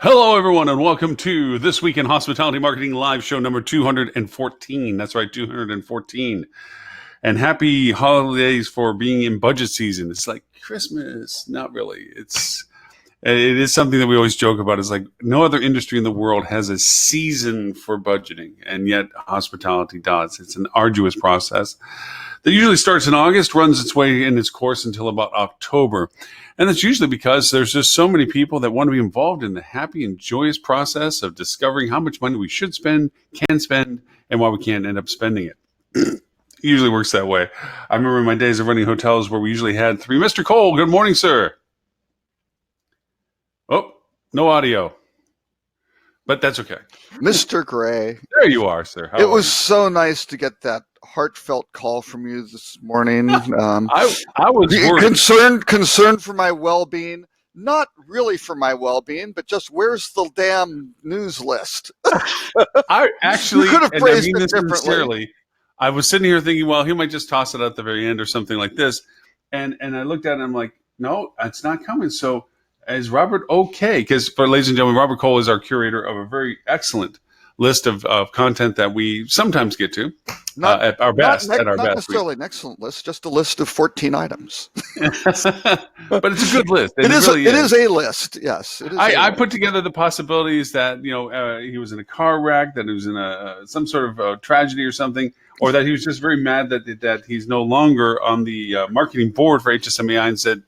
Hello, everyone, and welcome to This Week in Hospitality Marketing Live Show number 214. That's right, 214. And happy holidays for being in budget season. It's like Christmas. Not really. It is something that we always joke about. It's like no other industry in the world has a season for budgeting, and yet hospitality does. It's an arduous process that usually starts in August, runs its way in its course until about October. And that's usually because there's just so many people that want to be involved in the happy and joyous process of discovering how much money we should spend, can spend, and why we can't end up spending it. It usually works that way. I remember in my days of running hotels where we usually had three. Mr. Cole, good morning, sir. Oh, no audio. But that's okay. Mr. Gray. There you are, sir. It was so nice to get that heartfelt call from you this morning. I was worried. concerned for my well-being. Not really for my well-being, but just where's the damn news list? I actually, you could have and I phrased mean it this differently. sincerely, I was sitting here thinking, well, he might just toss it at the very end or something like this. And I looked at it and I'm like, no, it's not coming. So is Robert okay? Because for ladies and gentlemen, Robert Cole is our curator of a very excellent list of content that we sometimes get to at our best. Not necessarily an excellent list, just a list of 14 items. But it's a good list. It is a list, yes. I put together the possibilities that he was in a car wreck, that he was in some sort of tragedy or something, or that he was just very mad that he's no longer on the marketing board for HSMAI and said,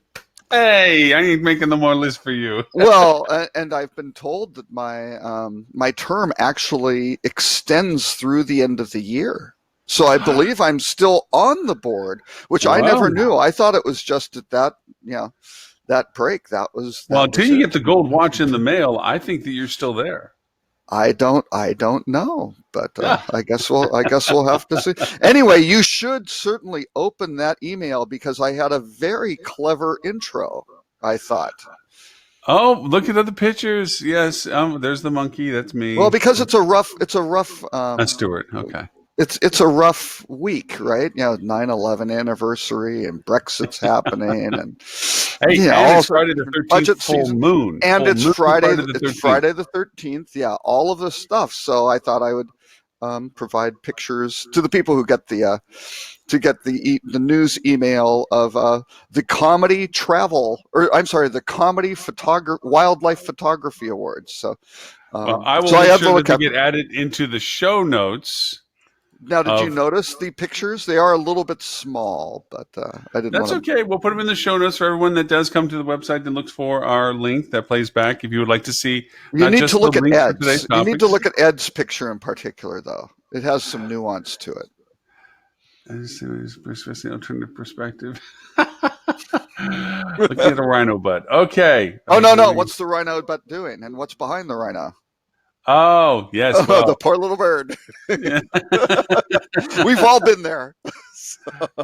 hey, I ain't making no more list for you. Well, and I've been told that my term actually extends through the end of the year. So I believe I'm still on the board, which I never knew. I thought it was just at that break. Until you get the gold watch in the mail, I think that you're still there. I don't know, but I guess we'll have to see. Anyway, you should certainly open that email because I had a very clever intro, I thought. Oh, looking at the pictures, yes. There's the monkey. That's me. Well, because it's a rough. That's Stuart. Okay. It's a rough week, right? 9/11 anniversary and Brexit's happening, and it's Friday the 13th, full moon, and it's Friday the 13th. Yeah, all of this stuff. So I thought I would provide pictures to the people who get the news email of the Comedy Wildlife Photography Awards. So I will make sure that they get added into the show notes. Now, did you notice the pictures? They are a little bit small, but I didn't. That's okay. We'll put them in the show notes for everyone that does come to the website and looks for our link that plays back. If you would like to see, you need to look at Ed's. You need to look at Ed's picture in particular, though. It has some nuance to it. Alternative perspective. Looking at a rhino butt. Okay. Oh no! What's the rhino butt doing, and what's behind the rhino? Oh, yes. Well. The poor little bird. We've all been there.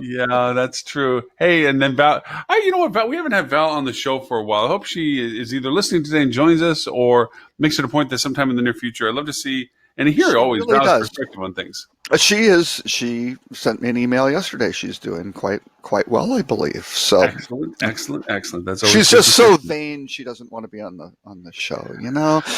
Yeah, that's true. Hey, and then Val, you know what, Val, we haven't had Val on the show for a while. I hope she is either listening today and joins us or makes it a point that sometime in the near future, I'd love to see and hear always really Val's perspective on things. She sent me an email yesterday. She's doing quite well, I believe. So excellent. That's always she's just so vain. She doesn't want to be on the show.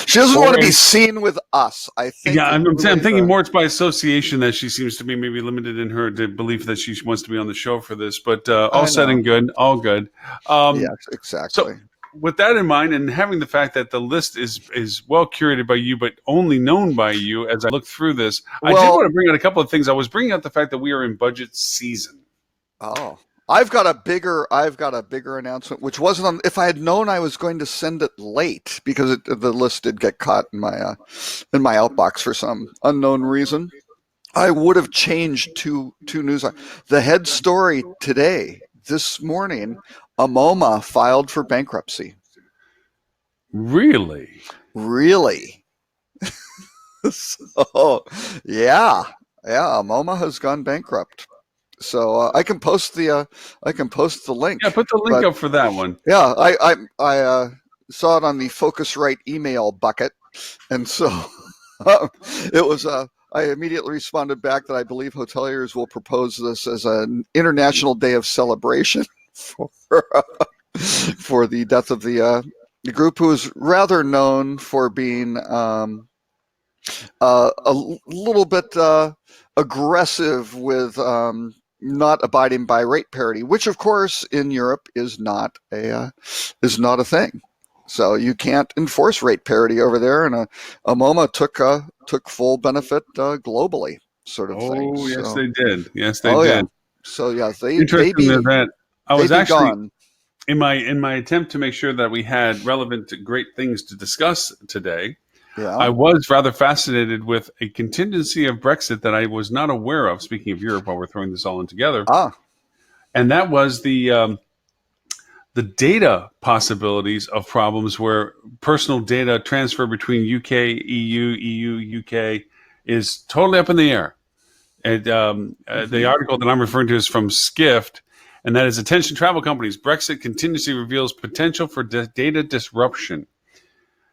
She doesn't want to be seen with us. I think. Yeah, I'm thinking more it's by association that she seems to be maybe limited in her belief that she wants to be on the show for this. But all said and good, all good. Yes, exactly. So, with that in mind, and having the fact that the list is well curated by you, but only known by you, as I look through this, I did want to bring out a couple of things. I was bringing out the fact that we are in budget season. Oh, I've got a bigger announcement, which wasn't on. If I had known I was going to send it late, because the list did get caught in my outbox for some unknown reason, I would have changed two news. The head story today, this morning. Amoma filed for bankruptcy. Really? So, yeah, Amoma has gone bankrupt. So I can post the link. Yeah, put the link up for that one. Yeah, I saw it on the Focusrite email bucket, and so it was. I immediately responded back that I believe hoteliers will propose this as an international day of celebration for the death of the The group who is rather known for being a little bit aggressive with not abiding by rate parity, which of course in Europe is not a thing. So you can't enforce rate parity over there, and AMOMA took full benefit globally, sort of thing. Oh, yes, So, they did. Yes, they oh yeah. did. So yeah, they Interesting that I was be actually gone. in my attempt to make sure that we had relevant, great things to discuss today. Yeah. I was rather fascinated with a contingency of Brexit that I was not aware of. Speaking of Europe, while we're throwing this all in together, and that was the data possibilities of problems where personal data transfer between UK, EU, UK is totally up in the air. And the article that I'm referring to is from Skift, and that is attention travel companies. Brexit contingency reveals potential for data disruption.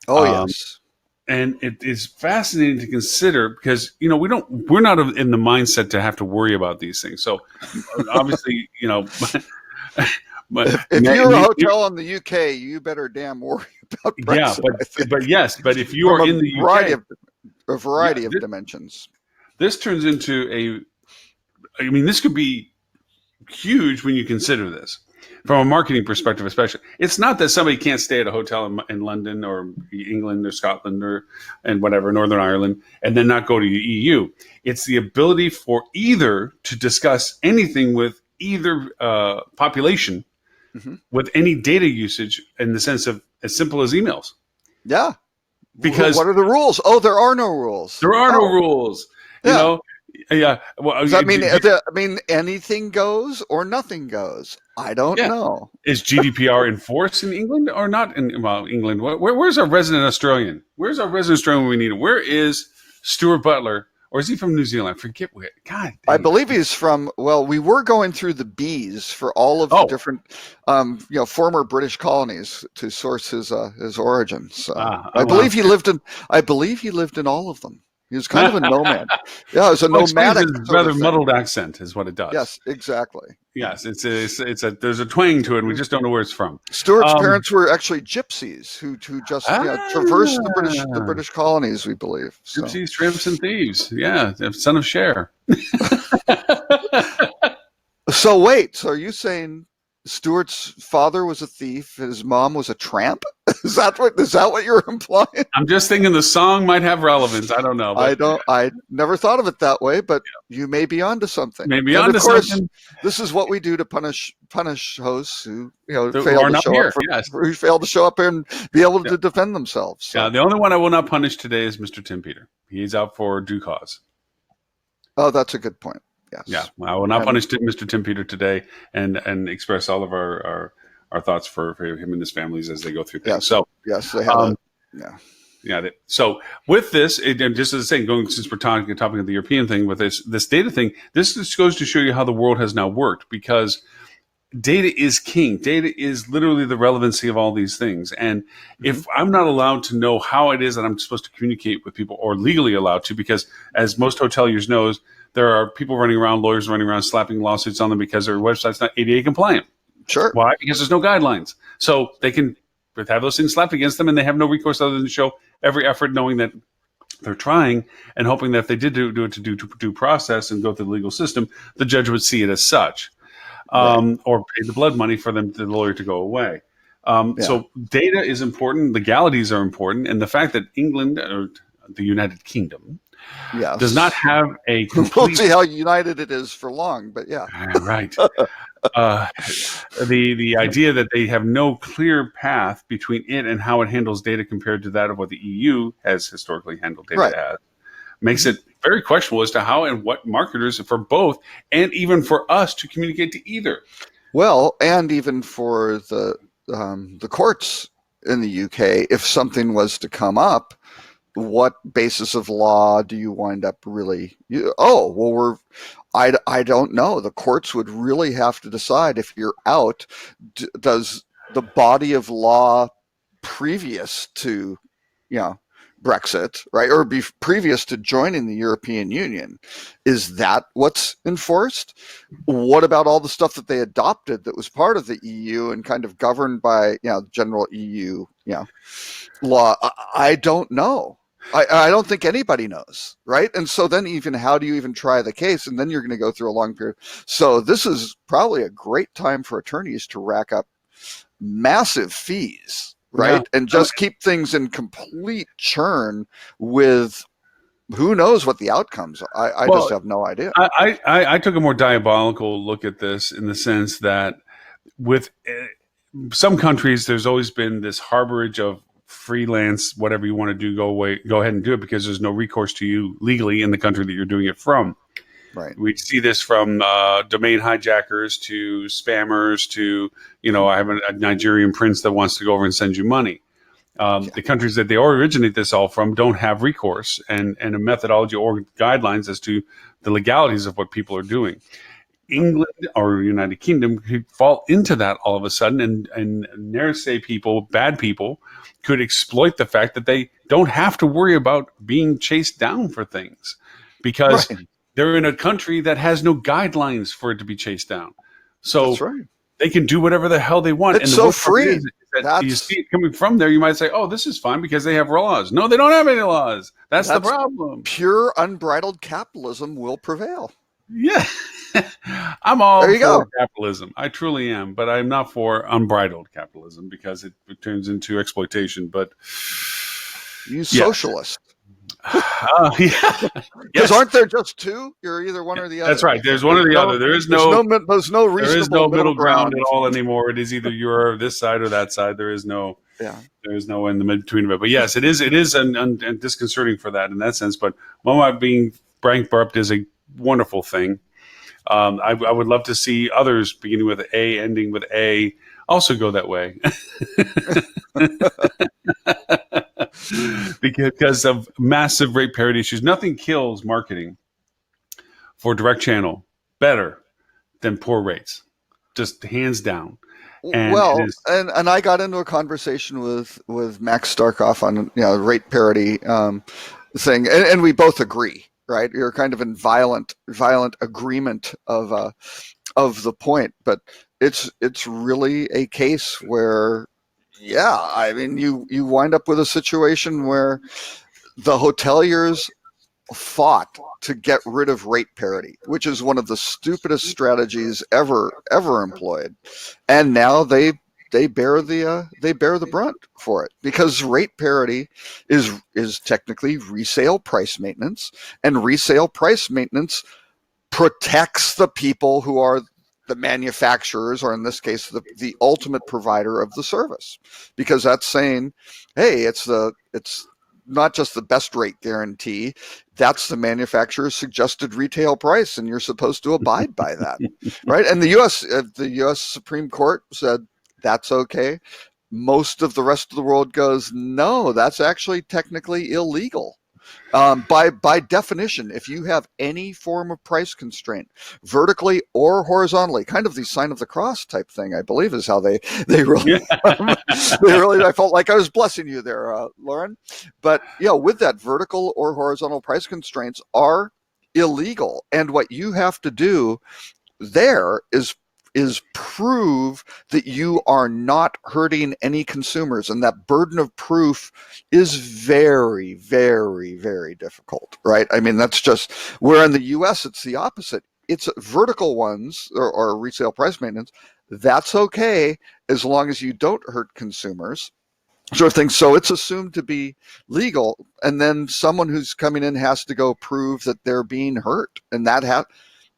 Oh yes. And it is fascinating to consider because we're not in the mindset to have to worry about these things. So obviously, But if you're a hotel in the UK, you better damn worry about Brexit. Yeah, but if you are in the UK, a variety of dimensions. This turns into this could be huge when you consider this from a marketing perspective, especially. It's not that somebody can't stay at a hotel in London or England or Scotland and whatever, Northern Ireland, and then not go to the EU. It's the ability for either to discuss anything with either population with any data usage in the sense of as simple as emails. Yeah. Because what are the rules? Oh, there are no rules. There are no rules. Yeah. Yeah. Well, does that mean anything goes or nothing goes? I don't know. Is GDPR enforced in England or not? England. Where's our resident Australian? Where's our resident Australian when we need him? Where is Stuart Butler? Or is he from New Zealand? I forget where. God, I believe he's from. Well, we were going through the Bs for all of the different, former British colonies to source his origin. So I believe he lived in all of them. He was kind of a nomad. Yeah, it was a nomadic. Rather muddled accent is what it does. Yes, exactly. Yes, there's a twang to it. We just don't know where it's from. Stuart's parents were actually gypsies who just traversed the British colonies, we believe. So. Gypsies, tramps, and thieves. Yeah, son of Cher. So wait, so are you saying Stuart's father was a thief, his mom was a tramp? Is that what you're implying? I'm just thinking the song might have relevance. I don't know. I never thought of it that way, but you may be onto something. Maybe onto something. This is what we do to punish hosts who fail to show up here and be able to defend themselves. So. Yeah, the only one I will not punish today is Mr. Tim Peter. He's out for due cause. Oh, that's a good point. Yes. Yeah, I will not punish Mr. Tim Peter today, and express all of our thoughts for him and his families as they go through things. Yes. So yes, they have. So with this, and just as I say, since we're talking of the European thing with this data thing, this just goes to show you how the world has now worked, because data is king. Data is literally the relevancy of all these things. And if I'm not allowed to know how it is that I'm supposed to communicate with people, or legally allowed to, because as most hoteliers knows, there are people running around, lawyers running around, slapping lawsuits on them because their website's not ADA compliant. Sure. Why? Because there's no guidelines. So they can have those things slapped against them, and they have no recourse other than to show every effort, knowing that they're trying and hoping that if they did do it to due process and go through the legal system, the judge would see it as such, or pay the blood money for the lawyer to go away. So data is important. Legalities are important. And the fact that England, or the United Kingdom, does not have a complete... We'll see how united it is for long, but yeah. Right. The idea that they have no clear path between it and how it handles data compared to that of what the EU has historically handled data as makes it very questionable as to how and what marketers for both, and even for us to communicate to either. Well, and even for the courts in the UK, if something was to come up, what basis of law do you wind up really? I don't know. The courts would really have to decide if you're out. Does the body of law previous to, Brexit, right, or previous to joining the European Union. Is that what's enforced? What about all the stuff that they adopted that was part of the EU and kind of governed by general EU law? I don't know. I don't think anybody knows, right? And so then even how do you even try the case? And then you're going to go through a long period. So this is probably a great time for attorneys to rack up massive fees, right? Yeah. And just keep things in complete churn with who knows what the outcomes are. I just have no idea. I took a more diabolical look at this in the sense that with some countries, there's always been this harborage of freelance, whatever you want to do, go ahead and do it because there's no recourse to you legally in the country that you're doing it from. Right. We see this from domain hijackers to spammers to, I have a Nigerian prince that wants to go over and send you money. The countries that they originate this all from don't have recourse and a methodology or guidelines as to the legalities of what people are doing. England or United Kingdom could fall into that all of a sudden, and narsay people, bad people, could exploit the fact that they don't have to worry about being chased down for things because they're in a country that has no guidelines for it to be chased down. So that's right. They can do whatever the hell they want. It's and so free. You see it coming from there, you might say, oh, this is fine because they have laws. No, they don't have any laws. That's the problem. Pure unbridled capitalism will prevail. Yeah. I'm all for capitalism. I truly am, but I'm not for unbridled capitalism because it turns into exploitation. But you socialist. Because aren't there just two? You're either one or the other. That's right. There's one or the other. There is no middle ground at all anymore. It is either you're this side or that side. There is no in the between of it. But yes, it is and disconcerting for that in that sense. But Walmart being bankrupt is a wonderful thing. I would love to see others beginning with A, ending with A, also go that way. Because of massive rate parity issues. Nothing kills marketing for direct channel better than poor rates. Just hands down. And and I got into a conversation with Max Starkoff on rate parity thing, and we both agree. Right, you're kind of in violent agreement of the point, but it's really a case where, I mean, you wind up with a situation where the hoteliers fought to get rid of rate parity, which is one of the stupidest strategies ever employed, and now they bear the brunt for it because rate parity is technically resale price maintenance, and resale price maintenance protects the people who are the manufacturers, or in this case, the ultimate provider of the service, because that's saying, hey, it's not just the best rate guarantee, that's the manufacturer's suggested retail price, and you're supposed to abide by that, right? And the U.S. Supreme Court said that's okay. Most of the rest of the world goes, no, that's actually technically illegal. By definition, if you have any form of price constraint, vertically or horizontally, kind of the sign of the cross type thing, I believe is how they really, I felt like I was blessing you there, Lauren. But with that, vertical or horizontal price constraints are illegal. And what you have to do there is prove that you are not hurting any consumers, and that burden of proof is very, very, very difficult, right? I mean, that's just where in the US it's the opposite. It's vertical ones or resale price maintenance. That's okay as long as you don't hurt consumers. Sort of thing. So it's assumed to be legal, and then someone who's coming in has to go prove that they're being hurt, and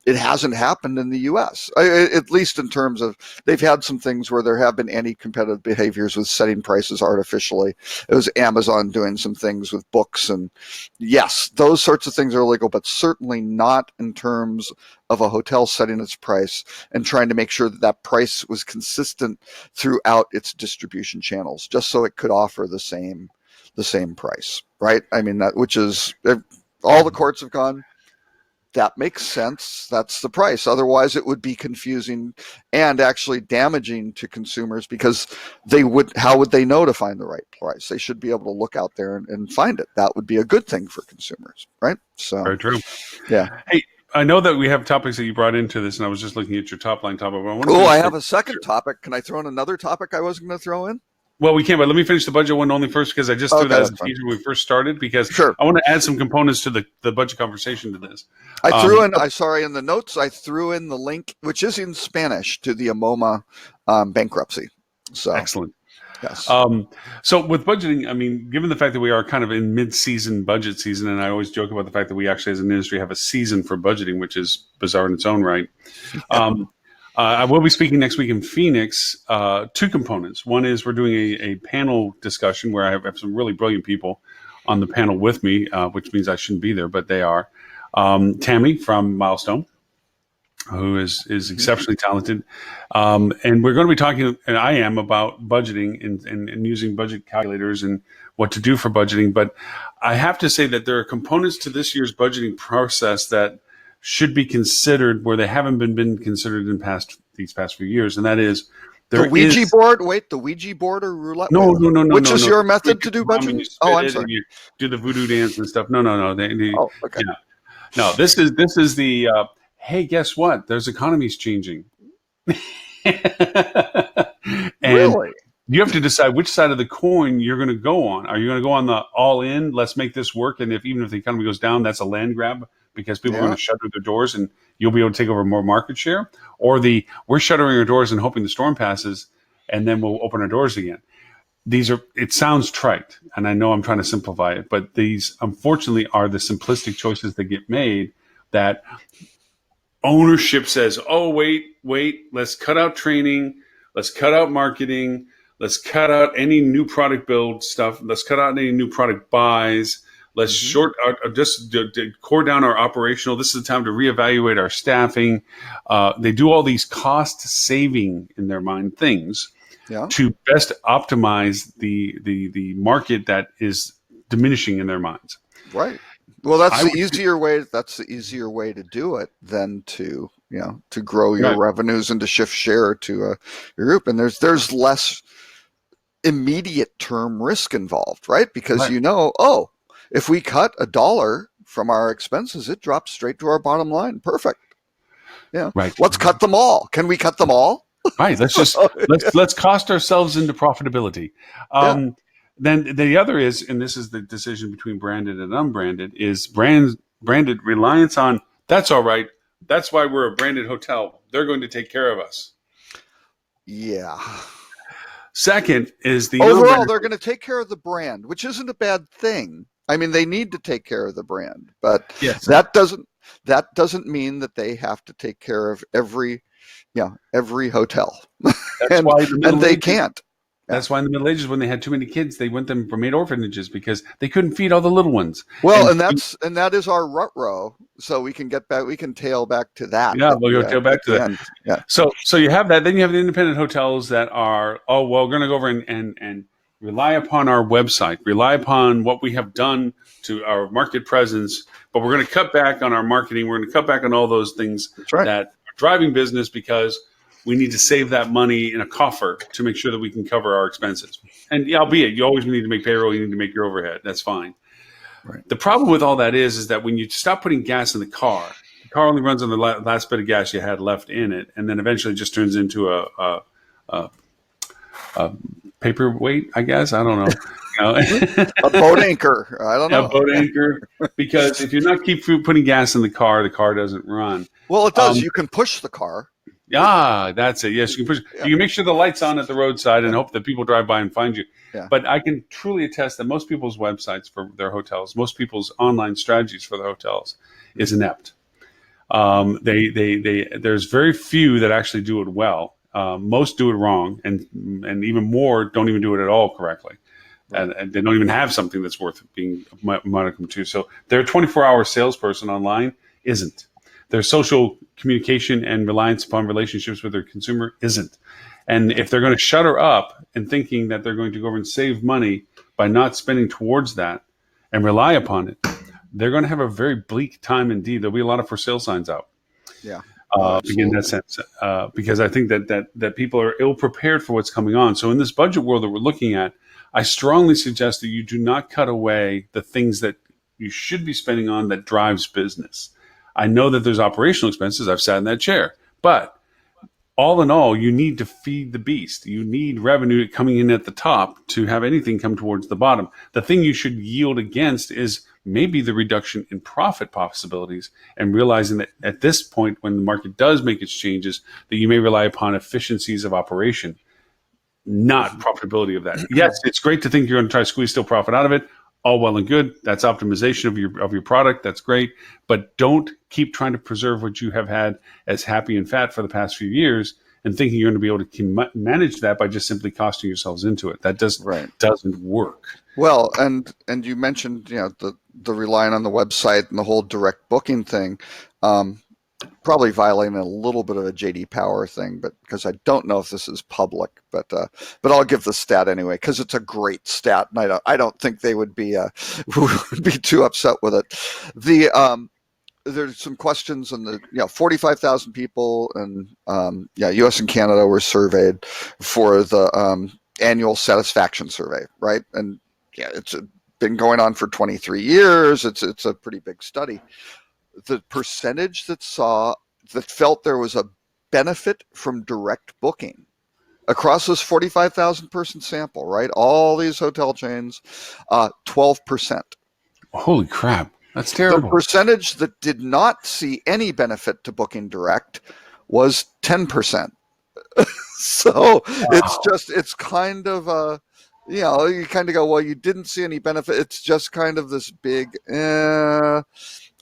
it hasn't happened in the U.S., at least in terms of they've had some things where there have been anti-competitive behaviors with setting prices artificially. It was Amazon doing some things with books, and yes, those sorts of things are illegal, but certainly not in terms of a hotel setting its price and trying to make sure that price was consistent throughout its distribution channels, just so it could offer the same price, right? I mean, which is all the courts have gone. that makes sense. That's the price. Otherwise, it would be confusing and actually damaging to consumers because how would they know to find the right price? They should be able to look out there and find it. That would be a good thing for consumers, right? So, Very true. yeah. Hey, I know that we have topics that you brought into this, and I was just looking at your top line topic. I have a second topic. Can I throw in another topic I wasn't going to throw in? Well, we can, but let me finish the budget one only first because I just threw that as a teaser when we first started because I want to add some components to the budget conversation to this. I threw in the notes, I threw in the link, which is in Spanish, to the AMOMA bankruptcy. So excellent. Yes. So with budgeting, I mean, given the fact that we are kind of in mid-season budget season, and I always joke about the fact that we actually as an industry have a season for budgeting, which is bizarre in its own right. I will be speaking next week in Phoenix. Two components. One is we're doing a panel discussion where I have some really brilliant people on the panel with me, which means I shouldn't be there, but they are. Tammy from Milestone, who is exceptionally talented. And we're going to be talking, and I am, about budgeting and using budget calculators and what to do for budgeting. But I have to say that there are components to this year's budgeting process that should be considered where they haven't been considered in these past few years, and that is the Ouija board. Wait, the Ouija board or roulette? No. Which is your method to do budgeting? I'm sorry. You do the voodoo dance and stuff. No. Okay. Yeah. No, this is the. Hey, guess what? There's economies changing. Really? You have to decide which side of the coin you're going to go on. Are you going to go on the all in? Let's make this work, and even if the economy goes down, that's a land grab. Because people are going to shutter their doors and you'll be able to take over more market share, or we're shuttering our doors and hoping the storm passes and then we'll open our doors again. It sounds trite, and I know I'm trying to simplify it, but these unfortunately are the simplistic choices that get made that ownership says, oh, wait, let's cut out training. Let's cut out marketing. Let's cut out any new product build stuff. Let's cut out any new product buys. Let's just core down our operational. This is the time to reevaluate our staffing. They do all these cost saving in their mind things to best optimize the market that is diminishing in their minds. Right. Well, that's the easier way. That's the easier way to do it than to grow your revenues and to shift share to your group. And there's less immediate term risk involved, right? Because if we cut $1 from our expenses, it drops straight to our bottom line. Perfect. Yeah. Right. Let's cut them all. Can we cut them all? Right. Let's cost ourselves into profitability. Then the other is, and this is the decision between branded and unbranded, is branded reliance on, that's all right. That's why we're a branded hotel. They're going to take care of us. Yeah. Second is overall, they're going to take care of the brand, which isn't a bad thing. I mean, they need to take care of the brand, but that doesn't mean that they have to take care of every hotel. and they can't. That's why in the Middle Ages, when they had too many kids, they went them for made orphanages because they couldn't feed all the little ones. Well, and that is our rut row. So we can get back. We can tail back to that. Yeah, we'll go tail back to that. End. Yeah. So you have that. Then you have the independent hotels that are, we're going to go over and rely upon our website, rely upon what we have done to our market presence, but we're going to cut back on our marketing. We're going to cut back on all those things that are driving business because we need to save that money in a coffer to make sure that we can cover our expenses. And albeit you always need to make payroll, you need to make your overhead. That's fine. Right. The problem with all that is that when you stop putting gas in the car only runs on the last bit of gas you had left in it, and then eventually it just turns into a paperweight, I guess. I don't know. A boat anchor. I don't know. A boat anchor. Because if you're not keep putting gas in the car doesn't run. Well, it does. You can push the car. That's it. Yes, you can push. You can make sure the light's on at the roadside and hope that people drive by and find you. Yeah. But I can truly attest that most people's websites for their hotels, most people's online strategies for their hotels is inept. There's very few that actually do it well. Most do it wrong, and even more don't even do it at all correctly. Right. And they don't even have something that's worth being modicum to. So their 24-hour salesperson online isn't. Their social communication and reliance upon relationships with their consumer isn't. And if they're going to shutter up and thinking that they're going to go over and save money by not spending towards that and rely upon it, they're going to have a very bleak time indeed. There'll be a lot of for sale signs out. Yeah. In that sense, because I think that people are ill prepared for what's coming on. So in this budget world that we're looking at, I strongly suggest that you do not cut away the things that you should be spending on that drives business. I know that there's operational expenses. I've sat in that chair, but all in all, you need to feed the beast. You need revenue coming in at the top to have anything come towards the bottom. The thing you should yield against is maybe the reduction in profit possibilities, and realizing that at this point, when the market does make its changes, that you may rely upon efficiencies of operation, not profitability of that. Yes, it's great to think you're going to try to squeeze still profit out of it. All well and good. That's optimization of your product. That's great. But don't keep trying to preserve what you have had as happy and fat for the past few years and thinking you're going to be able to manage that by just simply costing yourselves into it. That doesn't work. Well, and you mentioned, the relying on the website and the whole direct booking thing. Probably violating a little bit of a JD Power thing, but because I don't know if this is public, but I'll give the stat anyway because it's a great stat, and I don't think they would be too upset with it. There's some questions on the 45,000 people and U.S. and Canada were surveyed for the annual satisfaction survey, right? And it's been going on for 23 years. It's a pretty big study. The percentage that felt there was a benefit from direct booking across this 45,000 person sample, right? All these hotel chains, 12%. Holy crap. That's terrible. The percentage that did not see any benefit to booking direct was 10%. So it's kind of you kind of go, well, you didn't see any benefit. It's just kind of this big,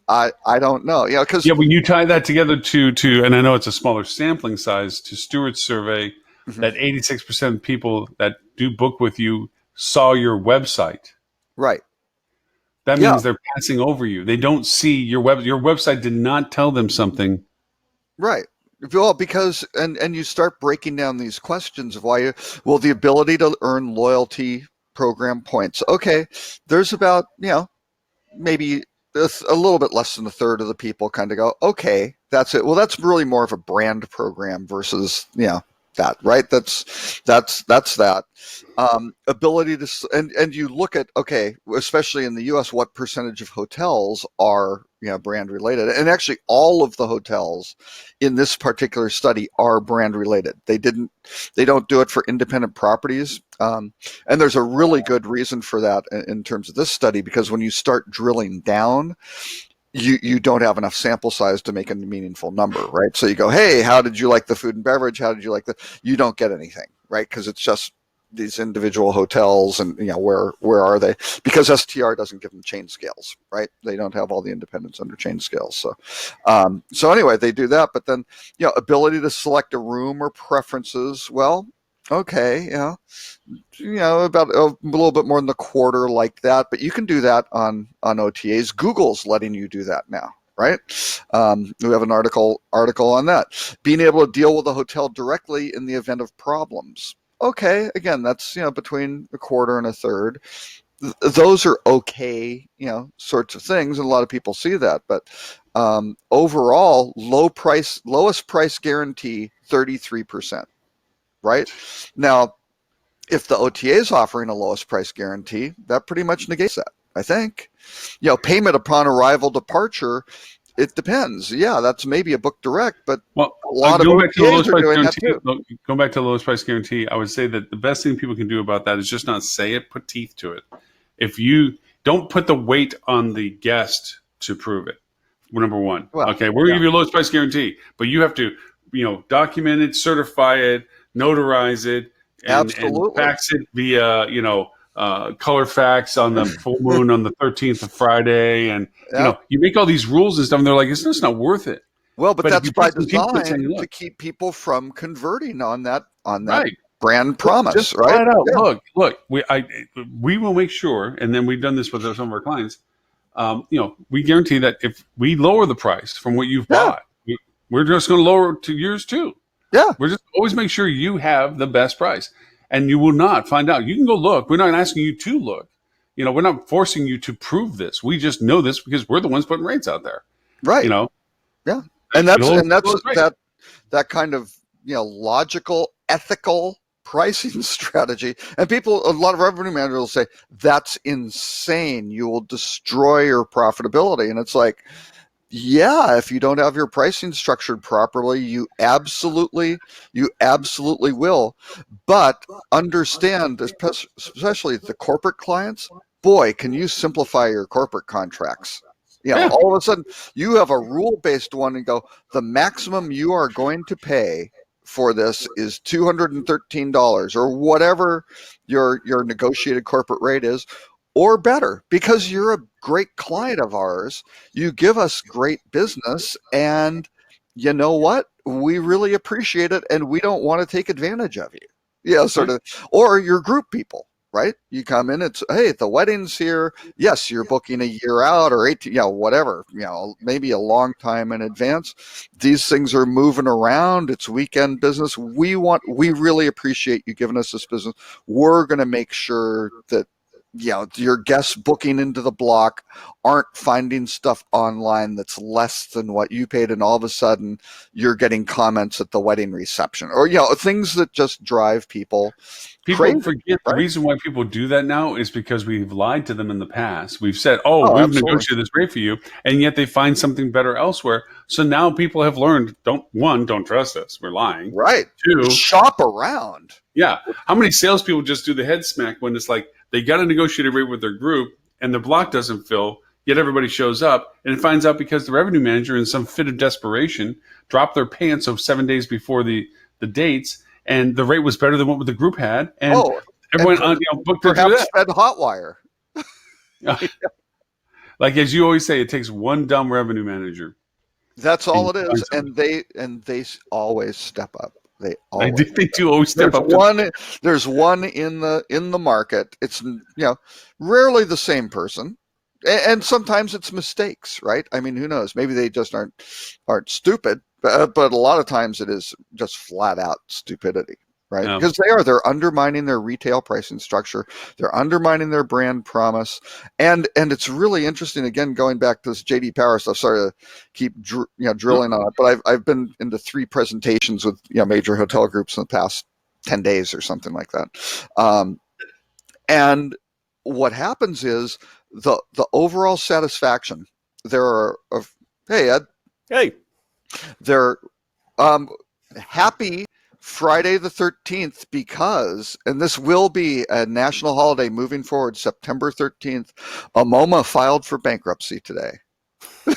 I don't know. Because when you tie that together to, and I know it's a smaller sampling size, to Stewart's survey, that 86% of people that do book with you saw your website. Right. That means they're passing over you. They don't see your website did not tell them something. Right. Well, because and you start breaking down these questions of why the ability to earn loyalty program points. Okay, there's about maybe a little bit less than a third of the people kind of go, okay, that's it. Well, that's really more of a brand program versus that, right? That's that ability to and you look at, okay, especially in the U.S., what percentage of hotels are brand related, and actually all of the hotels in this particular study are brand related. They don't do it for independent properties, and there's a really good reason for that in terms of this study, because when you start drilling down, you don't have enough sample size to make a meaningful number, right? So you go, hey, how did you like the food and beverage? How did you like you don't get anything, right? Because it's just these individual hotels and where are they? Because STR doesn't give them chain scales, right? They don't have all the independents under chain scales. So anyway, they do that, but then ability to select a room or preferences. Well, okay, about a little bit more than a quarter like that, but you can do that on OTAs. Google's letting you do that now, right? We have an article on that. Being able to deal with a hotel directly in the event of problems. Okay, again, that's between a quarter and a third. Those are okay, sorts of things, and a lot of people see that. But overall, lowest price guarantee, 33%. Right? Now, if the OTA is offering a lowest price guarantee, that pretty much negates that, I think. Payment upon arrival departure, it depends. Yeah, that's maybe a book direct, but a lot of OTAs are doing that too. Going back to the lowest price guarantee, I would say that the best thing people can do about that is just not say it, put teeth to it. If you don't put the weight on the guest to prove it, number one. Well, okay, we're going to give you a lowest price guarantee, but you have to, document it, certify it, notarize it, and fax it via, color fax on the full moon on the 13th of Friday. And, you make all these rules and stuff, and they're like, it's just not worth it. Well, but that's by design to keep people from converting on that right. Brand promise, just right? Flat out. Yeah. Look, we will make sure, and then we've done this with some of our clients, we guarantee that if we lower the price from what you've bought, we're just going to lower it to yours too. Yeah. We're just always make sure you have the best price, and you will not find out. You can go look. We're not asking you to look. we're not forcing you to prove this. We just know this because we're the ones putting rates out there. Right. You know, Yeah. And that's right. that kind of, logical, ethical pricing strategy. And a lot of revenue managers will say, that's insane. You will destroy your profitability. And it's like, yeah, if you don't have your pricing structured properly, you absolutely will. But understand, especially the corporate clients, boy, can you simplify your corporate contracts. Yeah. All of a sudden you have a rule-based one and go, the maximum you are going to pay for this is $213 or whatever your negotiated corporate rate is, or better, because you're a great client of ours. You give us great business, and you know what? We really appreciate it, and we don't want to take advantage of you. Yeah, sort of. Or your group people, right? You come in, it's, hey, the wedding's here. Yes, you're booking a year out or 18, whatever, maybe a long time in advance. These things are moving around. It's weekend business. We really appreciate you giving us this business. We're going to make sure that your guests booking into the block aren't finding stuff online that's less than what you paid, and all of a sudden you're getting comments at the wedding reception, or things that just drive people crazy, forget right? The reason why people do that now is because we've lied to them in the past. We've said, we've absolutely negotiated this rate for you, and yet they find something better elsewhere. So now people have learned, don't trust us. We're lying. Right. 2, shop around. Yeah. How many salespeople just do the head smack when it's like they got a negotiated rate with their group and the block doesn't fill, yet everybody shows up, and it finds out because the revenue manager, in some fit of desperation, dropped their pants 7 days before the dates, and the rate was better than what the group had, and everyone booked it through that. Fed Hotwire. Like, as you always say, it takes one dumb revenue manager. That's all it is, and they always step up. They do always step up. There's one in the market. It's rarely the same person, and sometimes it's mistakes, right? I mean, who knows? Maybe they just aren't stupid, but a lot of times it is just flat out stupidity, right? Because they're undermining their retail pricing structure, they're undermining their brand promise, and it's really interesting. Again, going back to this JD Power stuff. Sorry to keep drilling on it, but I've been into 3 presentations with major hotel groups in the past 10 days or something like that, and what happens is the overall satisfaction. There are hey Ed, they're happy Friday the 13th because, and this will be a national holiday moving forward, September 13th, Amoma filed for bankruptcy today. There'll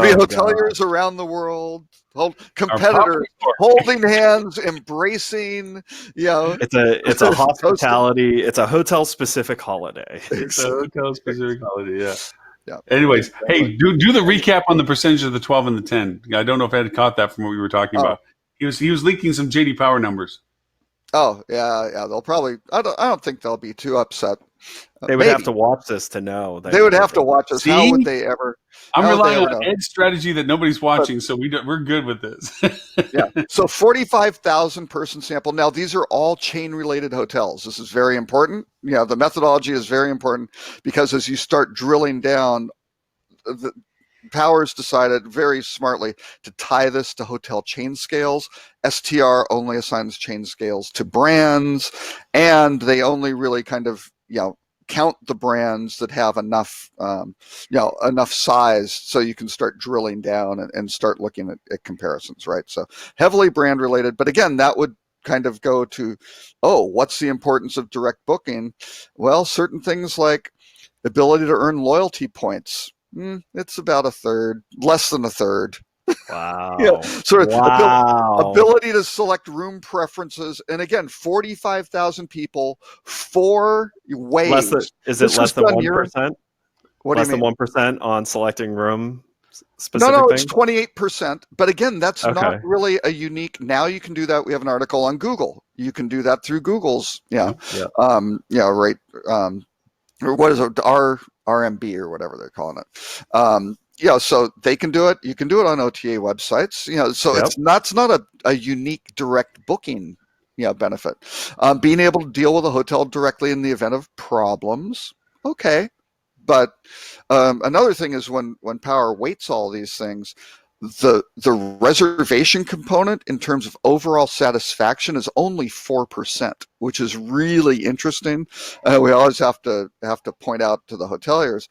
be hoteliers around the world, competitors holding hands, embracing. It's a hospitality. It's a hotel specific holiday. It's a hotel specific holiday. Yeah. Yeah. Anyways, hey, do the recap on the percentage of the 12 and the 10. I don't know if Ed caught that from what we were talking about. He was leaking some JD Power numbers. Oh yeah. They'll probably. I don't think they'll be too upset. They would have to watch this to know. They would have to watch us. How would they ever? I'm relying on Ed's strategy that nobody's watching, so we're good with this. Yeah. So 45,000 person sample. Now these are all chain related hotels. This is very important. The methodology is very important because as you start drilling down, the Powers decided very smartly to tie this to hotel chain scales. STR only assigns chain scales to brands, and they only really kind of count the brands that have enough enough size so you can start drilling down and start looking at comparisons, right? So heavily brand related, but again, that would kind of go to, what's the importance of direct booking? Well, certain things like ability to earn loyalty points, it's about a third, less than a third. Wow. Ability to select room preferences. And again, 45,000 people, 4 ways. Is it less than 1%? What less do you than mean? 1% on selecting room specific No, things? it's 28%. But again, that's not really a unique. Now you can do that. We have an article on Google. You can do that through Google's. Right. What is it? RMB or whatever they're calling it. So they can do it. You can do it on OTA websites. So it's not a unique direct booking benefit. Being able to deal with a hotel directly in the event of problems, okay. But another thing is when Power weights all these things, the reservation component in terms of overall satisfaction is only 4%, which is really interesting. We always have to point out to the hoteliers,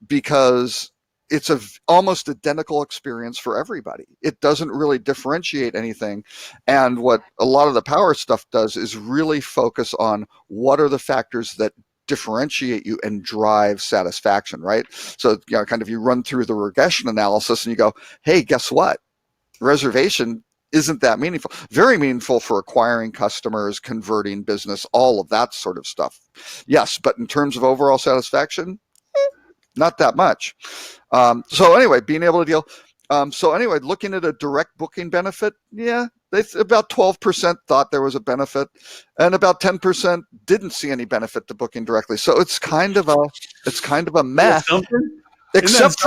because it's a almost identical experience for everybody. It doesn't really differentiate anything. And what a lot of the Power stuff does is really focus on what are the factors that differentiate you and drive satisfaction, right? So, kind of you run through the regression analysis and you go, hey, guess what? Reservation isn't that meaningful. Very meaningful for acquiring customers, converting business, all of that sort of stuff. Yes, but in terms of overall satisfaction, not that much. So anyway, being able to deal. Looking at a direct booking benefit, about 12% thought there was a benefit, and about 10% didn't see any benefit to booking directly. So it's kind of a mess, except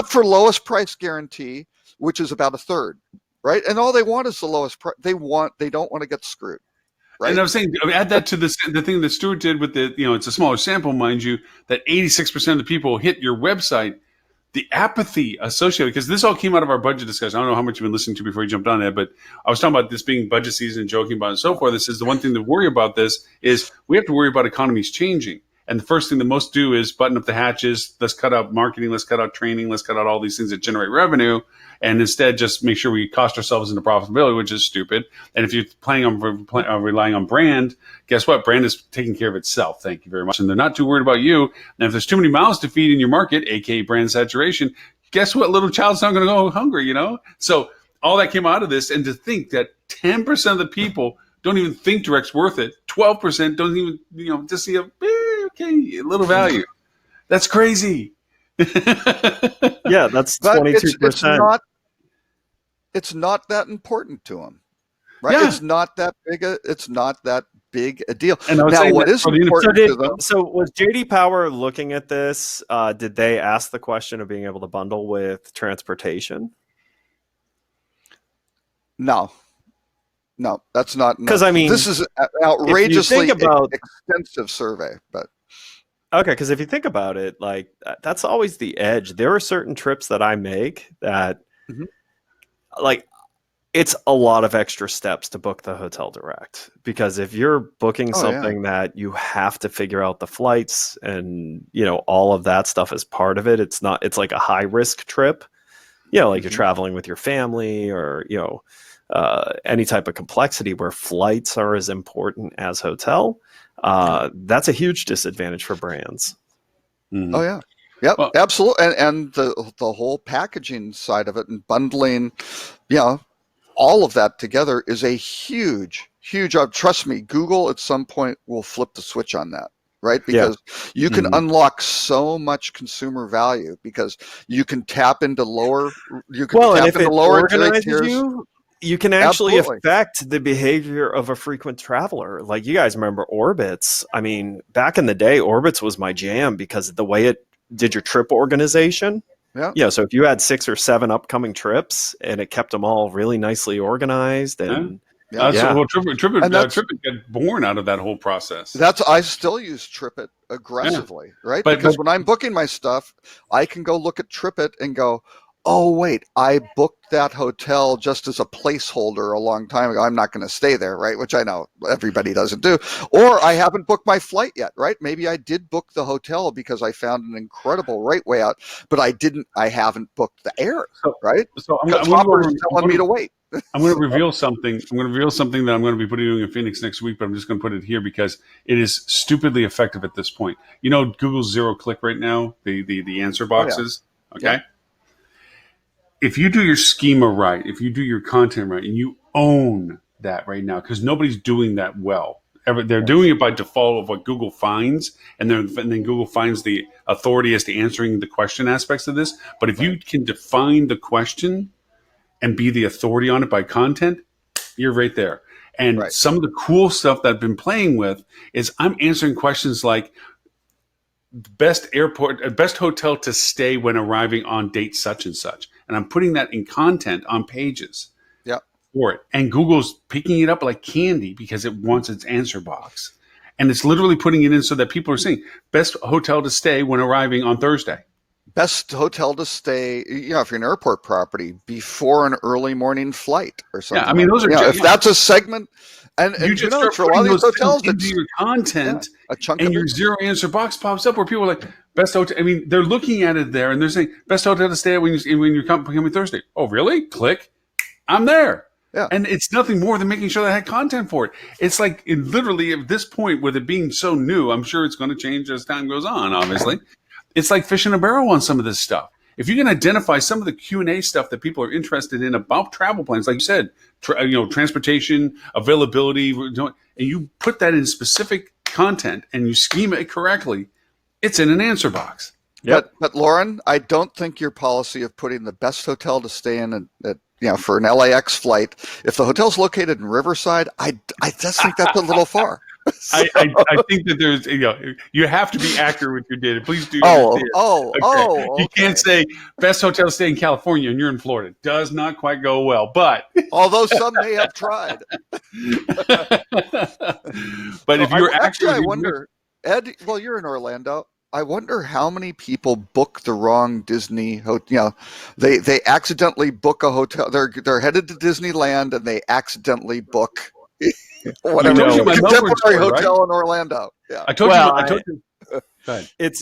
for lowest price guarantee, which is about a third, right? And all they want is the lowest price. They don't want to get screwed. Right. And I was saying, add that to the thing that Stuart did with the, it's a smaller sample, mind you, that 86% of the people hit your website. The apathy associated, because this all came out of our budget discussion. I don't know how much you've been listening to before you jumped on it, but I was talking about this being budget season and joking about it and so forth. This is the one thing to worry about. This is we have to worry about economies changing. And the first thing that most do is button up the hatches. Let's cut out marketing. Let's cut out training. Let's cut out all these things that generate revenue. And instead, just make sure we cost ourselves into profitability, which is stupid. And if you're planning on relying on brand, guess what? Brand is taking care of itself. Thank you very much. And they're not too worried about you. And if there's too many mouths to feed in your market, aka brand saturation, guess what? Little child's not going to go hungry, So all that came out of this. And to think that 10% of the people don't even think direct's worth it. 12% don't even, just see a little value. That's crazy. Yeah, that's 22%. It's not that important to them, right? Yeah. It's not that big a deal. And now, what is important to them? So was JD Power looking at this? Did they ask the question of being able to bundle with transportation? No, that's not. Because this is an outrageously extensive survey, but. Okay, because if you think about it, that's always the edge. There are certain trips that I make that, it's a lot of extra steps to book the hotel direct. Because if you're booking something that you have to figure out the flights and, all of that stuff is part of it, it's like a high risk trip. You're traveling with your family or, any type of complexity where flights are as important as hotel. That's a huge disadvantage for brands. Mm-hmm. Oh yeah. Yep, well, absolutely. And the whole packaging side of it and bundling, all of that together is a huge job. Trust me, Google at some point will flip the switch on that, right? Because you can unlock so much consumer value because you can tap into lower tiers. You can actually affect the behavior of a frequent traveler. Like you guys remember Orbitz. I mean, back in the day, Orbitz was my jam because of the way it did your trip organization. Yeah. So if you had 6 or 7 upcoming trips and it kept them all really nicely organized and TripIt got born out of that whole process. I still use TripIt aggressively, right? Because when I'm booking my stuff, I can go look at TripIt and go, oh, wait, I booked that hotel just as a placeholder a long time ago. I'm not going to stay there, right? Which I know everybody doesn't do. Or I haven't booked my flight yet, right? Maybe I did book the hotel because I found an incredible rate way out, but I haven't booked the air, right? So I'm telling me to wait. I'm going to reveal something. I'm going to reveal something that I'm going to be putting in Phoenix next week, but I'm just going to put it here because it is stupidly effective at this point. Google's zero click right now, the answer boxes. Okay. Yeah. If you do your schema right, if you do your content right, and you own that right now, because nobody's doing that well. They're doing it by default of what Google finds, and then Google finds the authority as to answering the question aspects of this. But if you can define the question and be the authority on it by content, you're right there. And some of the cool stuff that I've been playing with is I'm answering questions like best hotel to stay when arriving on date such and such. And I'm putting that in content on pages. Yeah. for it. And Google's picking it up like candy because it wants its answer box. And it's literally putting it in so that people are saying best hotel to stay when arriving on Thursday. Best hotel to stay, if you're an airport property, before an early morning flight or something. Yeah, I mean, those are if that's a segment, and you just for start a lot putting of these those hotels, into your content, a chunk and of your it. zero answer box pops up where people are like, best hotel. I mean, they're looking at it there and they're saying best hotel to stay at when you're coming Thursday. Oh, really? Click. I'm there. Yeah. And it's nothing more than making sure they had content for it. It's like literally at this point, with it being so new, I'm sure it's going to change as time goes on, obviously. It's like fish in a barrel on some of this stuff. If you can identify some of the Q&A stuff that people are interested in about travel plans, like you said, transportation, availability, and you put that in specific content and you scheme it correctly, it's in an answer box. Yep. But Lauren, I don't think your policy of putting the best hotel to stay in for an LAX flight, if the hotel's located in Riverside, I just think that's a little far. I think that there's, you have to be accurate with your data. Please do. Okay. You can't say best hotel to stay in California and you're in Florida. It does not quite go well, but although some may have tried. But if you're actually, I wonder, Ed. Well, you're in Orlando. I wonder how many people book the wrong Disney hotel. They accidentally book a hotel. They're headed to Disneyland and they accidentally book whatever contemporary hotel in Orlando. Yeah. I told you.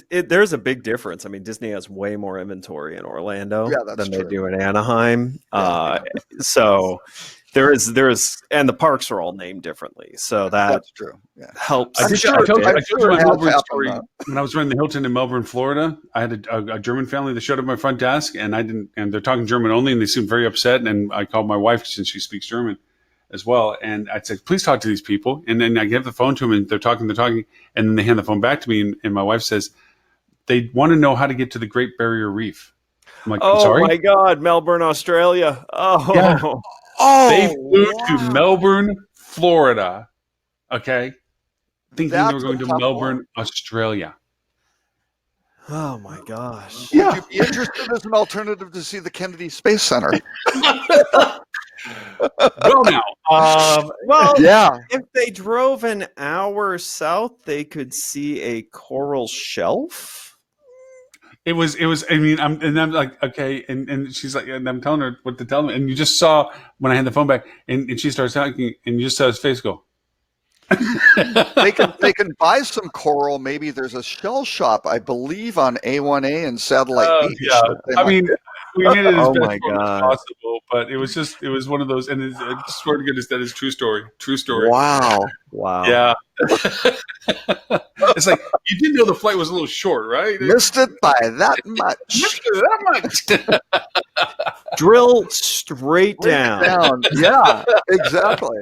There's a big difference. I mean, Disney has way more inventory in Orlando than they do in Anaheim. So there is, and the parks are all named differently. So that's true. Yeah. Helps. I told you my Melbourne story. When I was running the Hilton in Melbourne, Florida, I had a German family that showed up at my front desk, and they're talking German only, and they seemed very upset. And I called my wife since she speaks German as well, and I said, "Please talk to these people." And then I give the phone to them, and they're talking, and then they hand the phone back to me, and my wife says, "They want to know how to get to the Great Barrier Reef." I'm like, "I'm sorry?" Oh my God, Melbourne, Australia! Oh, yeah. They flew to Melbourne, Florida. Okay, thinking they were going to Melbourne, Australia. Oh my gosh! Would you be interested as an alternative to see the Kennedy Space Center? Well, now, if they drove an hour south, they could see a coral shelf. It was. I mean, I'm like, okay, and she's like, and I'm telling her what to tell me, and you just saw when I had the phone back, and she starts talking, and you just saw his face go. They can buy some coral. Maybe there's a shell shop, I believe, on A1A and Satellite Beach. Yeah, I mean, we made it as best as possible, but it was one of those, and I swear to goodness, that is true story. True story. Wow. Yeah. It's like, you did know the flight was a little short, right? Missed it by that much. Drill straight down. Yeah, exactly.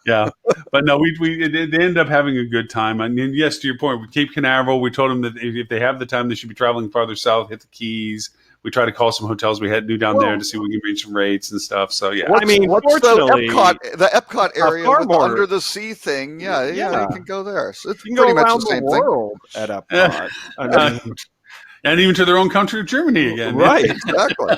Yeah, but no, they ended up having a good time. And yes, to your point, with Cape Canaveral, we told them that if they have the time, they should be traveling farther south, hit the Keys. We tried to call some hotels we knew down there to see if we could reach some rates and stuff. So yeah, what's the Epcot area with the under the sea thing? Yeah, you can go there. So it's pretty much the same world thing at Epcot. I mean, and even to their own country of Germany again. Right, exactly.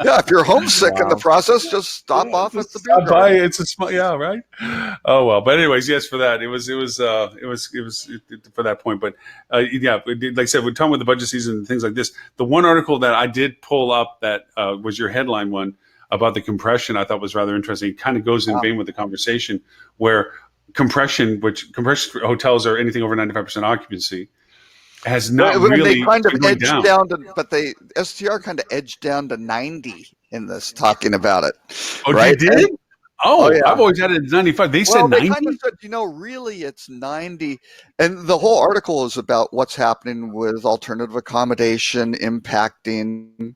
Yeah, if you're homesick in the process, just stop off at the beer garden. It's a small, right? Oh well, but anyways, yes, for that, it was for that point. But like I said, we're talking about the budget season and things like this. The one article that I did pull up that was your headline one about the compression, I thought was rather interesting. It kind of goes in vein with the conversation where compression for hotels are anything over 95% occupancy. Has not really they kind of edged down to, but STR kind of edged down to 90 in this talking about it. Oh, right? They did? I've always had it at 95. They said 90. They kind of said, really, it's 90. And the whole article is about what's happening with alternative accommodation impacting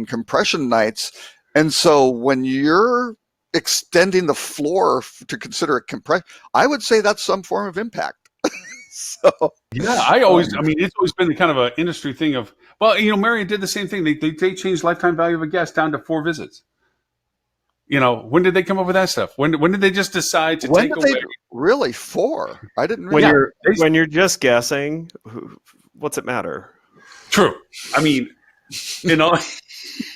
compression nights. And so when you're extending the floor to consider it compression, I would say that's some form of impact. So it's always been kind of an industry thing of, Marriott did the same thing. They changed lifetime value of a guest down to 4 visits. When did they come up with that stuff? When did they just decide to take away? Really 4? I didn't really. When you're just guessing, what's it matter? True. I mean,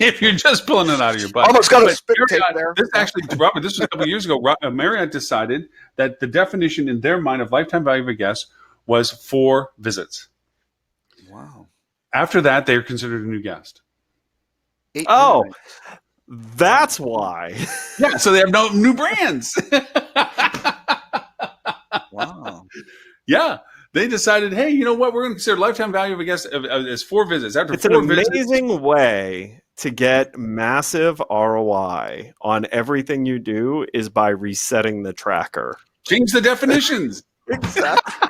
if you're just pulling it out of your butt. Almost got a But spit take Marriott, there. This actually, Robert, this was a couple of years ago. Marriott decided that the definition in their mind of lifetime value of a guest was 4 visits. Wow. After that, they're considered a new guest. 8 Oh, nights. that's why. Yeah, so they have no new brands. Wow. Yeah, they decided, hey, you know what? We're going to consider lifetime value of a guest as 4 visits. After It's an 4 visits, amazing way to get massive ROI on everything you do is by resetting the tracker. change the definitions. Exactly.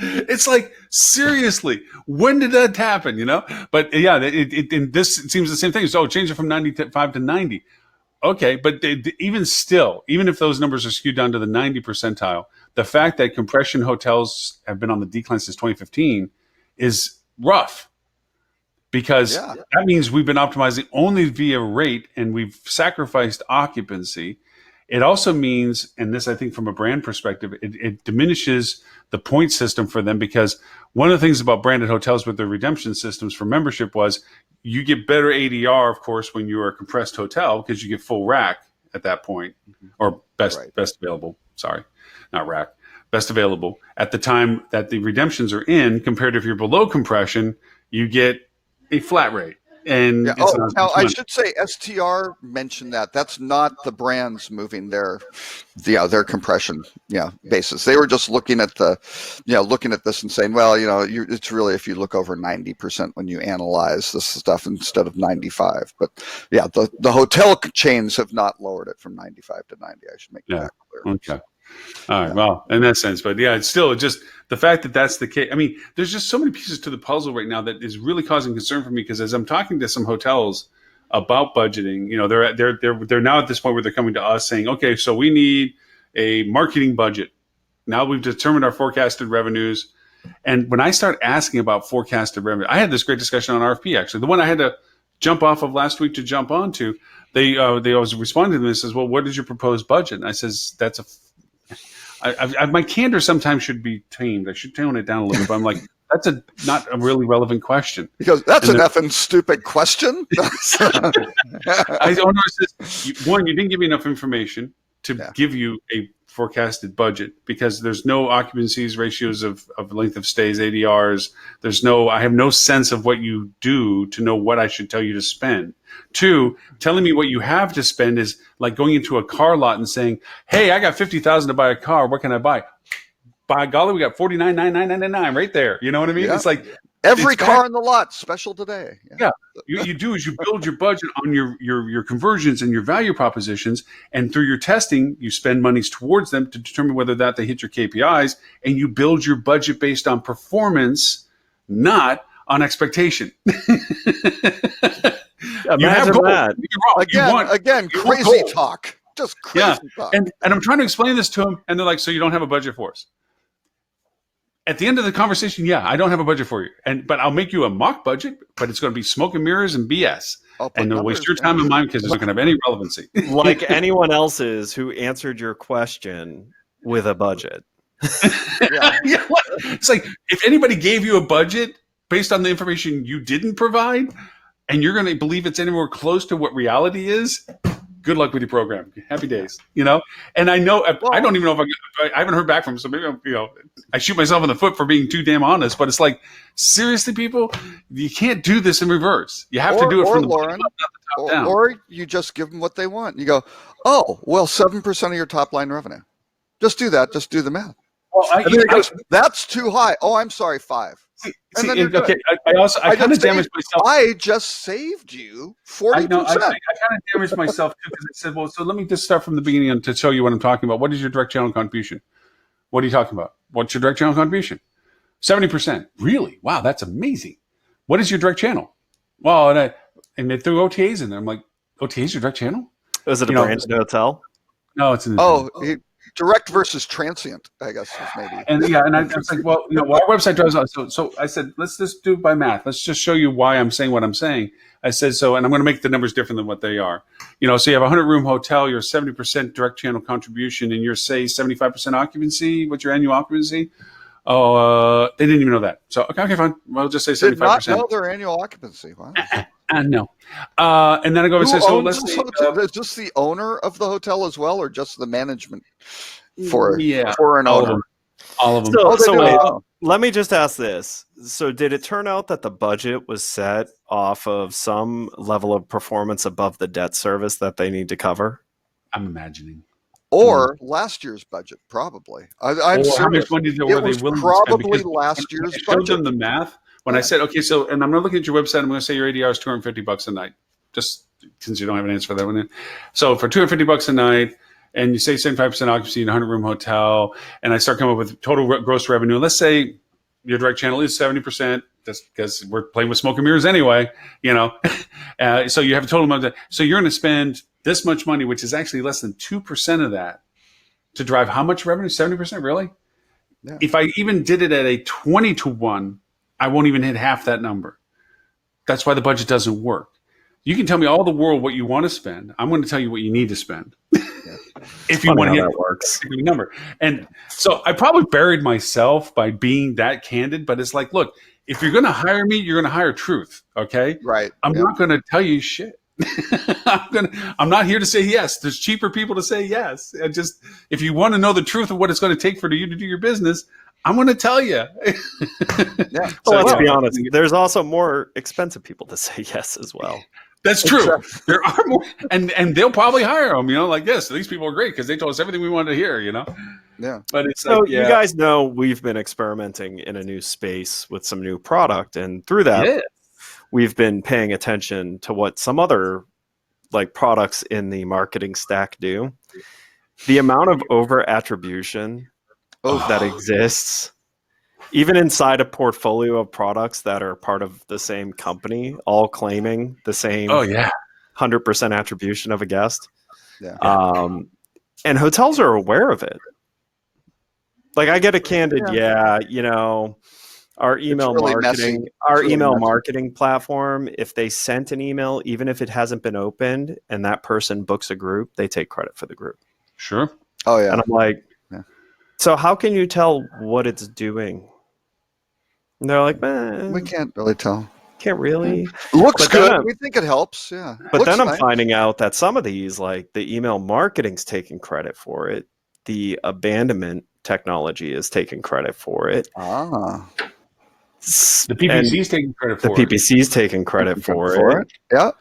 It's like, seriously, when did that happen? You know, but yeah, this seems the same thing. So change it from 95 to 90. Okay, but even still, even if those numbers are skewed down to the 90 percentile, the fact that compression hotels have been on the decline since 2015 is rough, because that means we've been optimizing only via rate and we've sacrificed occupancy. It also means, and this I think from a brand perspective, it diminishes the point system for them, because one of the things about branded hotels with their redemption systems for membership was you get better ADR, of course, when you're a compressed hotel because you get full rack at that point, or best available. Sorry, not rack, best available at the time that the redemptions are in. Compared to if you're below compression, you get a flat rate. And now I should say STR mentioned that. That's not the brands moving their compression basis. They were just looking at this and saying, well, it's really if you look over 90% when you analyze this stuff instead of 95. But yeah, the hotel chains have not lowered it from 95 to 90. I should make that clear. Okay. All right. Well, in that sense, but yeah, it's still just the fact that that's the case. I mean, there's just so many pieces to the puzzle right now that is really causing concern for me, because as I'm talking to some hotels about budgeting, they're now at this point where they're coming to us saying, okay, so we need a marketing budget. Now we've determined our forecasted revenues. And when I start asking about forecasted revenue, I had this great discussion on RFP, actually, the one I had to jump off of last week to jump onto. They always responded to me and says, well, what is your proposed budget? And I says, my candor sometimes should be tamed. I should tone it down a little bit. But I'm like, that's not a really relevant question. Because that's an effing stupid question. I noticed one, you didn't give me enough information to give you a forecasted budget, because there's no occupancies, ratios of length of stays, ADRs. I have no sense of what you do to know what I should tell you to spend. 2, telling me what you have to spend is like going into a car lot and saying, hey, I got $50,000 to buy a car. What can I buy? By golly, we got $49,999 right there. You know what I mean? Yeah. It's like every car in the lot special today. Yeah. You do is you build your budget on your conversions and your value propositions, and through your testing, you spend monies towards them to determine whether that they hit your KPIs, and you build your budget based on performance, not on expectation. You have goals. That. Again, crazy talk. Just crazy talk. And I'm trying to explain this to them, and they're like, so you don't have a budget for us? At the end of the conversation, I don't have a budget for you, but I'll make you a mock budget, but it's going to be smoke and mirrors and BS, and they'll waste your time and mine because it's not going to have any relevancy. Like anyone else's who answered your question with a budget. It's like if anybody gave you a budget based on the information you didn't provide, and you're going to believe it's anywhere close to what reality is, good luck with your program. Happy days, And I know I don't even know if I haven't heard back from them, so maybe I shoot myself in the foot for being too damn honest. But it's like, seriously, people, you can't do this in reverse. You have to do it from the bottom up, not the top down. Or you just give them what they want. You go, 7% of your top line revenue. Just do that. Just do the math. Well, that's too high. Oh, I'm sorry, 5. I kind of damaged myself. I just saved you 40%. I kind of damaged myself too, because I said, well, so let me just start from the beginning to show you what I'm talking about. What is your direct channel contribution? What are you talking about? What's your direct channel contribution? 70%. Really? Wow, that's amazing. What is your direct channel? Well, and they threw OTAs in there. I'm like, OTAs your direct channel? Is it a branded hotel? No, it's in the direct versus transient, I guess, maybe. And I was like, well, our website drives out. So I said, let's just do it by math. Let's just show you why I'm saying what I'm saying. I said, and I'm going to make the numbers different than what they are. So you have a 100-room hotel, you're 70% direct channel contribution, and you're, say, 75% occupancy. What's your annual occupancy? They didn't even know that. So okay, fine. We'll just say 75%. Did not know their annual occupancy. Wow. No. And then I go and say, so let's see. Is just the owner of the hotel as well, or just the management for an all owner? All of them. So wait, let me just ask this. So did it turn out that the budget was set off of some level of performance above the debt service that they need to cover? I'm imagining. Or last year's budget, probably. I'm how serious. much money were they willing to spend? Probably Because last year's I showed budget. them the math when I said, okay, so, and I'm not looking at your website. I'm going to say your ADR is $250 a night, just since you don't have an answer for that one. So for $250 a night, and you say 75% occupancy in a 100-room hotel, and I start coming up with total gross revenue. Let's say your direct channel is 70%, just because we're playing with smoke and mirrors anyway, so you have a total amount of that. So you're going to spend this much money, which is actually less than 2% of that, to drive how much revenue? 70%, really? Yeah. If I even did it at a 20-1, I won't even hit half that number. That's why the budget doesn't work. You can tell me all the world what you want to spend. I'm going to tell you what you need to spend. If you want to hit that works. Number. And so I probably buried myself by being that candid, but it's like, look, if you're going to hire me, you're going to hire truth. Okay. Right. I'm not going to tell you shit. I'm not here to say yes. There's cheaper people to say yes. If you want to know the truth of what it's going to take for you to do your business, I'm going to tell you. Well, let's be honest. There's also more expensive people to say yes as well. That's true. Exactly. There are more, and they'll probably hire them. Like yes, these people are great because they told us everything we wanted to hear. Yeah. But it's so you guys know we've been experimenting in a new space with some new product, and through that, we've been paying attention to what some other products in the marketing stack do. The amount of over attribution that exists, even inside a portfolio of products that are part of the same company, all claiming the same 100% attribution of a guest. Yeah. And hotels are aware of it. I get a candid, our email marketing platform, if they sent an email, even if it hasn't been opened and that person books a group, they take credit for the group. Sure. Oh yeah. And I'm like, so how can you tell what it's doing? And they're like, we can't really tell. Can't really. Looks good. We think it helps. Yeah. But then I'm finding out that some of these, the email marketing's taking credit for it. The abandonment technology is taking credit for it. The PPC is taking credit for it. The PPC is taking credit for it. Yeah.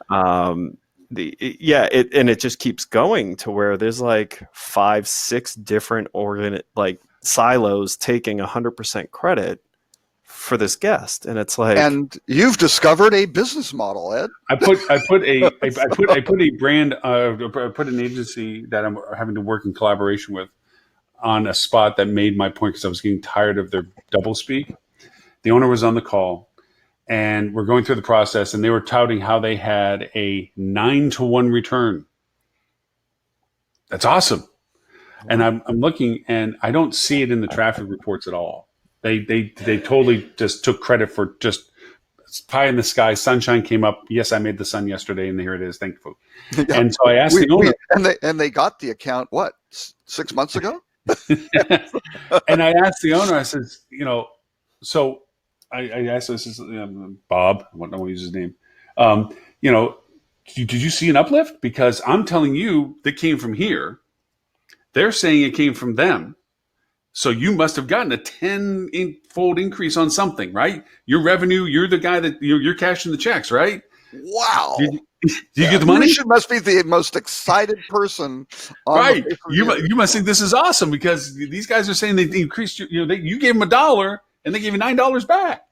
It just keeps going to where there's 5-6 different silos taking 100% credit for this guest, and it's and you've discovered a business model, Ed. I put a brand, I put an agency that I'm having to work in collaboration with on a spot that made my point because I was getting tired of their doublespeak. The owner was on the call, and we're going through the process, and they were touting how they had a 9-1 return. That's awesome. And I'm looking, and I don't see it in the traffic reports at all. They totally just took credit for just pie in the sky. Sunshine came up. Yes, I made the sun yesterday, and here it is. Thankful. Yeah. And so I asked the owner, and they got the account 6 months ago. And I asked the owner. I said, so I asked this is Bob. I don't want to use his name. Did you see an uplift? Because I'm telling you, that came from here. They're saying it came from them. So you must have gotten a 10-fold increase on something, right? Your revenue, you're the guy that you're cashing the checks, right? Wow. Did you get the money? You must be the most excited person. Right. You must think this is awesome because these guys are saying they increased, you gave them $1 and they gave you $9 back.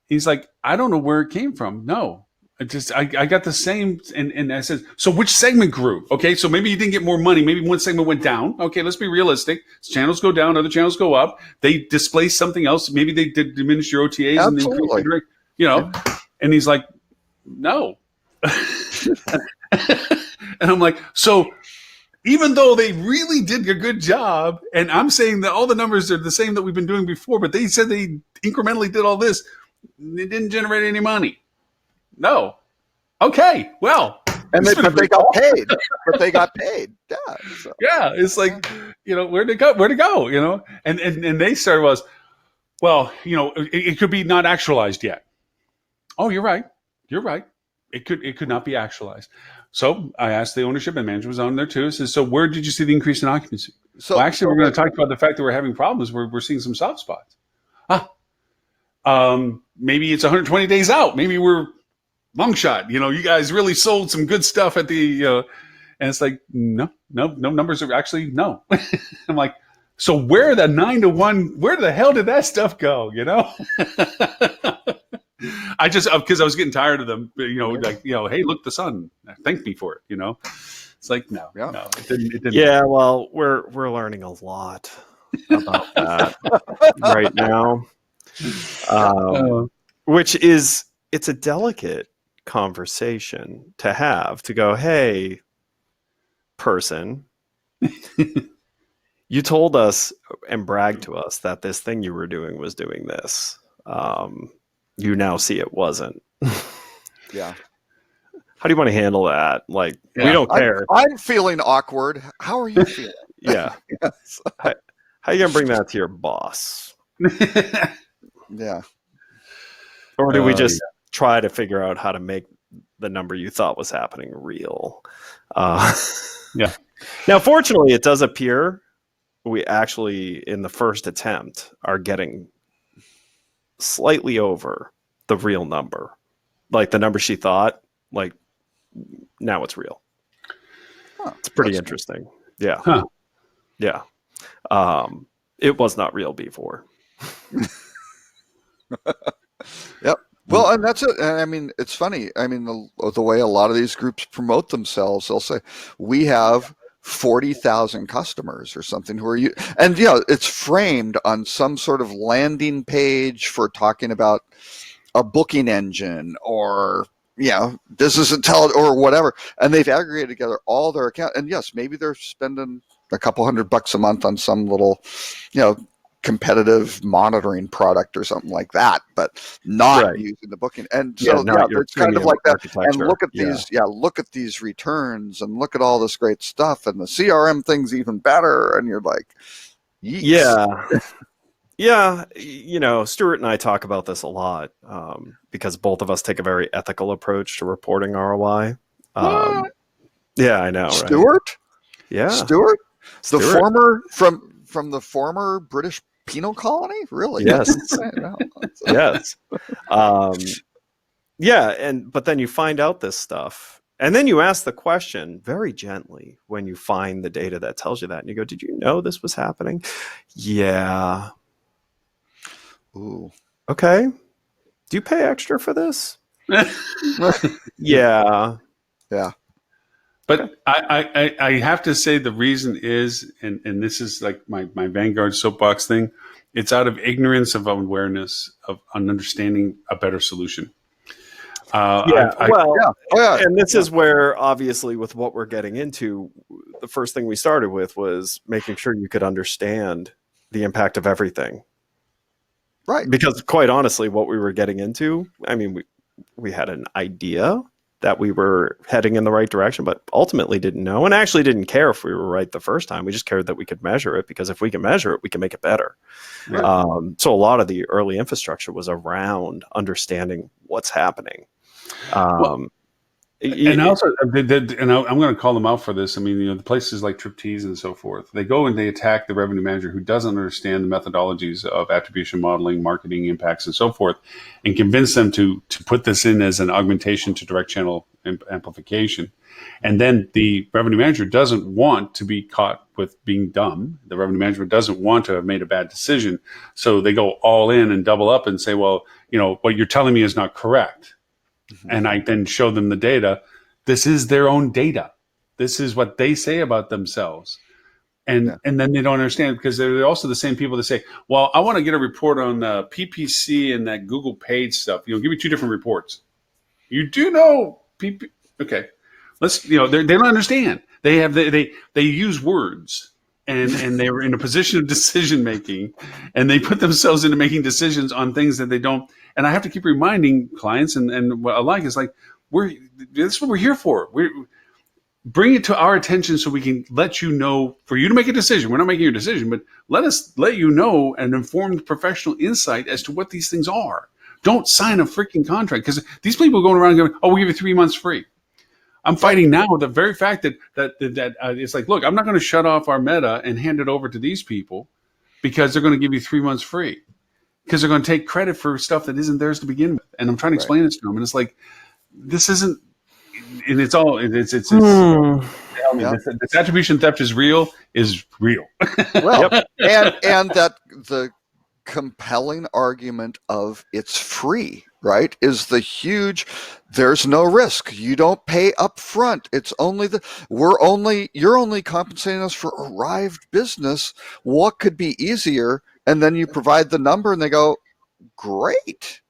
He's like, I don't know where it came from. No. I got the same, and I said, so which segment grew? Okay, so maybe you didn't get more money. Maybe one segment went down. Okay, let's be realistic. Channels go down, other channels go up. They displaced something else. Maybe they did diminish your OTAs. Absolutely. And they and he's like, no. And I'm like, so even though they really did a good job, and I'm saying that all the numbers are the same that we've been doing before, but they said they incrementally did all this, they didn't generate any money. No. Okay. Well, And but they got paid. But they got paid. Yeah. So. Yeah. It's like, where'd it go? And they started was, well, it could be not actualized yet. Oh, you're right. It could not be actualized. So I asked the ownership, and management was on there too. I said, so where did you see the increase in occupancy? So actually, we're going to talk about the fact that we're having problems. We're seeing some soft spots. Maybe it's 120 days out. Maybe we're long shot. You guys really sold some good stuff at the, and it's like, no numbers are actually no. I'm like, so where the 9-to-1, where the hell did that stuff go? I just, because I was getting tired of them, hey, look, the sun, thank me for it. It's like, no, it didn't. Yeah. Well, we're learning a lot about that right now. Which is, it's a delicate conversation to have, to go, hey, person, you told us and bragged to us that this thing you were doing was doing this. You now see it wasn't. Yeah. How do you want to handle that? Like, we don't care. I'm feeling awkward. How are you feeling? Yeah. Yes. How are you going to bring that to your boss? Yeah. Or do we just try to figure out how to make the number you thought was happening real? Yeah. Now, fortunately, it does appear we actually, in the first attempt, are getting slightly over the real number. Like the number she thought, like now it's real. Huh, it's pretty interesting. Cool. Yeah. Huh. Yeah. It was not real before. Yep. Well, and that's it. And I mean, it's funny. I mean, the way a lot of these groups promote themselves, they'll say, we have 40,000 customers or something who are you, and it's framed on some sort of landing page for talking about a booking engine or business intelligence or whatever, and they've aggregated together all their accounts. And yes, maybe they're spending a couple $100 a month on some little competitive monitoring product or something like that, but not using the booking. And so it's kind of like that. And look at these, look at these returns and look at all this great stuff, and the CRM thing's even better. And you're like, yeeks. Yeah. Stuart and I talk about this a lot because both of us take a very ethical approach to reporting ROI. Yeah, I know. Stuart? Right? Yeah. Stuart? The former from the former British penal colony? Really? Yes. Yes. But then you find out this stuff, and then you ask the question very gently when you find the data that tells you that, and you go, did you know this was happening? Yeah. Ooh. Okay. Do you pay extra for this? Yeah. Yeah. But I have to say the reason is, and this is like my Vanguard soapbox thing, it's out of ignorance of awareness of an understanding a better solution. And this is where, obviously, with what we're getting into, the first thing we started with was making sure you could understand the impact of everything. Right. Because quite honestly, what we were getting into, I mean, we had an idea that we were heading in the right direction, but ultimately didn't know, and actually didn't care if we were right the first time. We just cared that we could measure it, because if we can measure it, we can make it better. Right. So a lot of the early infrastructure was around understanding what's happening. And also, I'm going to call them out for this. I mean, the places like Triptease and so forth, they go and they attack the revenue manager who doesn't understand the methodologies of attribution modeling, marketing impacts, and so forth, and convince them to put this in as an augmentation to direct channel amplification. And then the revenue manager doesn't want to be caught with being dumb. The revenue manager doesn't want to have made a bad decision. So they go all in and double up and say, well, what you're telling me is not correct. Mm-hmm. And I then show them the data. This is their own data. This is what they say about themselves. And then they don't understand, because they're also the same people that say, well, I want to get a report on PPC and that Google paid stuff. Give me two different reports. You do know PP. Okay. Let's, they don't understand. They use words, and they were in a position of decision making, and they put themselves into making decisions on things that they don't. And I have to keep reminding clients and alike, is like, this is what we're here for. Bring it to our attention so we can let you know, for you to make a decision. We're not making your decision, but let you know an informed professional insight as to what these things are. Don't sign a freaking contract, because these people are going around going, "Oh, we'll give you 3 months free." I'm fighting now the very fact that it's like, look, I'm not going to shut off our meta and hand it over to these people because they're going to give you 3 months free, because they're going to take credit for stuff that isn't theirs to begin with. And I'm trying to explain this to them, and it's like, this isn't. And it's all it's this attribution theft is real. Well, and that the compelling argument of it's free, right, is the huge, there's no risk, you don't pay up front, it's only you're only compensating us for arrived business, what could be easier? And then you provide the number and they go, great.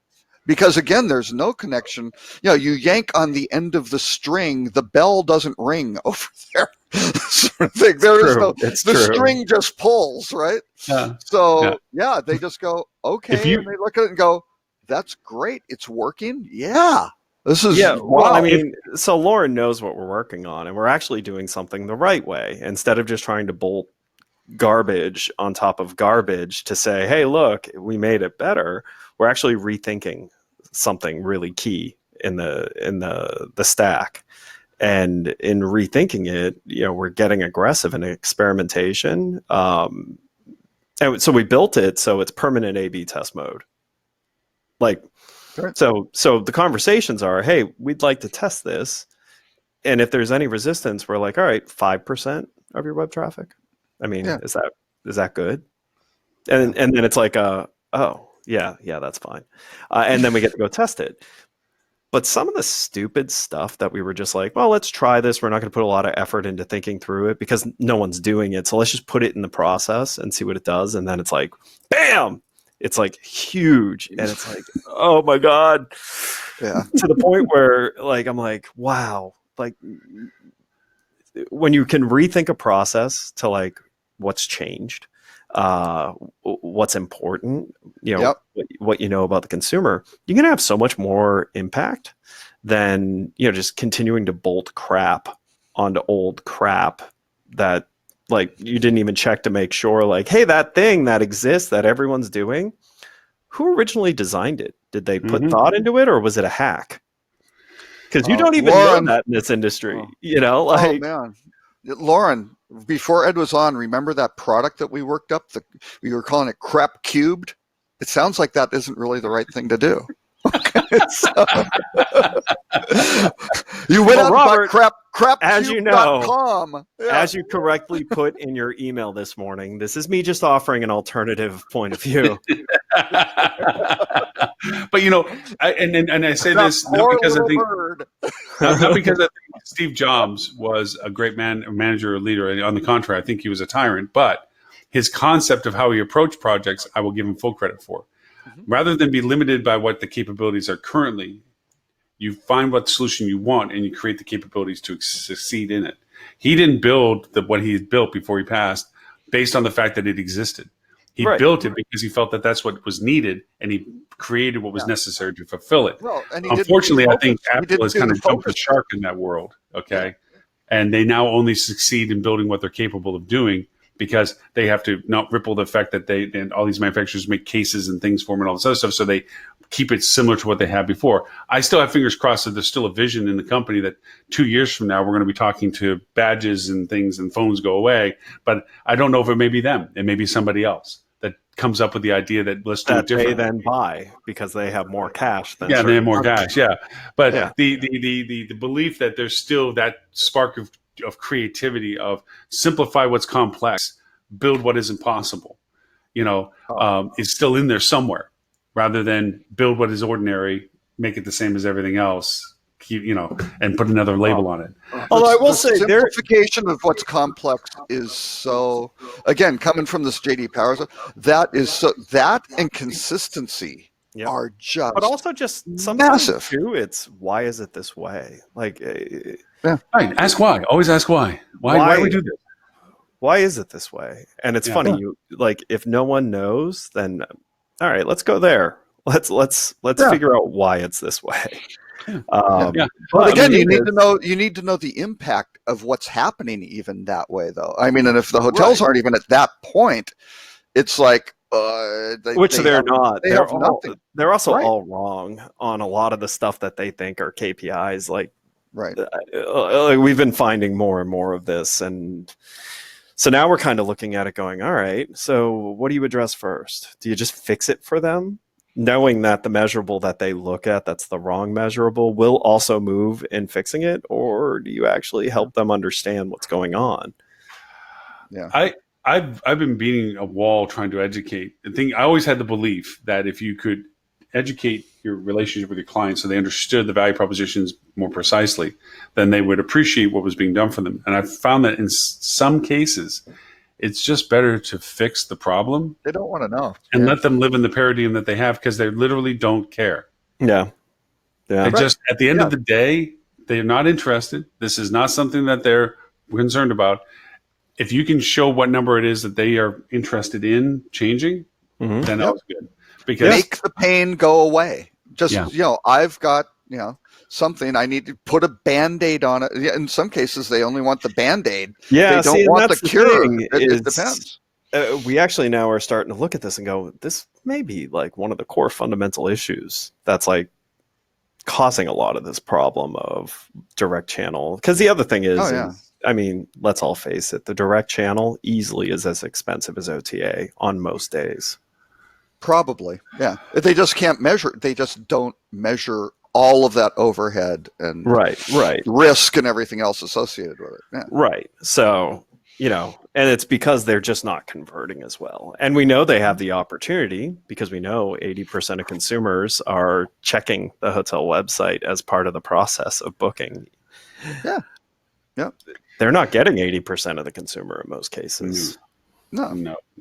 Because again, there's no connection. You yank on the end of the string, the bell doesn't ring over there. Sort of thing. The string just pulls, right? Yeah. So they just go, okay, and they look at it and go, that's great, it's working. Yeah. This is Well, I mean, so Lauren knows what we're working on, and we're actually doing something the right way instead of just trying to bolt garbage on top of garbage to say, hey, look, we made it better. We're actually rethinking something really key in the stack, and in rethinking it, we're getting aggressive in experimentation, and so we built it so it's permanent A/B test mode. Like, sure. So the conversations are, hey, we'd like to test this, and if there's any resistance, we're like, all right, 5% of your web traffic. I mean, is that good? And then it's like, yeah, that's fine. And then we get to go test it. But some of the stupid stuff that we were just like, well, let's try this. We're not going to put a lot of effort into thinking through it because no one's doing it. So let's just put it in the process and see what it does. And then it's like, bam! It's like huge. And it's like, oh my God. Yeah. To the point where like, I'm like, wow. Like when you can rethink a process to like what's changed, what's important, what you know about the consumer, you're going to have so much more impact than, just continuing to bolt crap onto old crap that like you didn't even check to make sure like, hey, that thing that exists that everyone's doing, who originally designed it? Did they put thought into it, or was it a hack? Because you don't even know that in this industry, like, oh man, Lauren, before Ed was on, remember that product that we worked up? We were calling it Crap Cubed. It sounds like that isn't really the right thing to do. Okay, you went out Robert, about crapcube.com. as you know, as you correctly put in your email this morning, this is me just offering an alternative point of view. But I say this not because I think Steve Jobs was a great manager or leader. On the contrary, I think he was a tyrant. But his concept of how he approached projects, I will give him full credit for. Rather than be limited by what the capabilities are currently, you find what solution you want and you create the capabilities to succeed in it. He didn't build what he had built before he passed based on the fact that it existed. He built it because he felt that that's what was needed, and he created what was necessary to fulfill it. Well, and unfortunately, I think Apple has kind of jumped the shark in that world. Okay. And they now only succeed in building what they're capable of doing because they have to not ripple the effect that and all these manufacturers make cases and things for them and all this other stuff. So they keep it similar to what they had before. I still have fingers crossed that there's still a vision in the company that 2 years from now, we're going to be talking to badges and things and phones go away. But I don't know if it may be them. It may be somebody else that comes up with the idea that let's do it differently. They then buy because they have more cash than they have more cash. Yeah. But the belief that there's still that spark of creativity of simplify what's complex, build what isn't possible, is still in there somewhere, rather than build what is ordinary, make it the same as everything else, and put another label on it. Although I will say simplification of what's complex is so, again, coming from this JD Powers, that and consistency are just, but also just massive. Too, it's why is it this way? Like, right. Ask why. Always ask why. Why do we do this? Why is it this way? And it's funny. You like, if no one knows, then all right, let's go there. Let's figure out why it's this way. Yeah. But again, I mean, you need to know the impact of what's happening even that way, though. I mean, and if the hotels aren't even at that point, it's like they're not. They have nothing. They're also Right. all wrong on a lot of the stuff that they think are KPIs. Like Right. We've been finding more and more of this, and so now we're kind of looking at it going, all right, so what do you address first? Do you just fix it for them, knowing that the measurable that they look at, that's the wrong measurable, will also move in fixing it? Or do you actually help them understand what's going on? Yeah. I've been beating a wall trying to educate. The thing, I always had the belief that if you could educate your relationship with your clients so they understood the value propositions more precisely, then they would appreciate what was being done for them. And I've found that in some cases, it's just better to fix the problem. They don't want to know. And let them live in the paradigm that they have, because they literally don't care. Yeah. They just, at the end of the day, they're not interested. This is not something that they're concerned about. If you can show what number it is that they are interested in changing, then that was good. Because make the pain go away. Just, I've got, something, I need to put a Band-Aid on it. In some cases, they only want the Band-Aid. Yeah, they don't want the cure. It depends. We actually now are starting to look at this and go, this may be like one of the core fundamental issues that's like causing a lot of this problem of direct channel. Because the other thing is, I mean, let's all face it, the direct channel easily is as expensive as OTA on most days. Probably, yeah. If they just can't measure, they just don't measure all of that overhead and risk and everything else associated with it. Yeah. Right. So, and it's because they're just not converting as well. And we know they have the opportunity because we know 80% of consumers are checking the hotel website as part of the process of booking. Yeah. Yeah. They're not getting 80% of the consumer in most cases. No,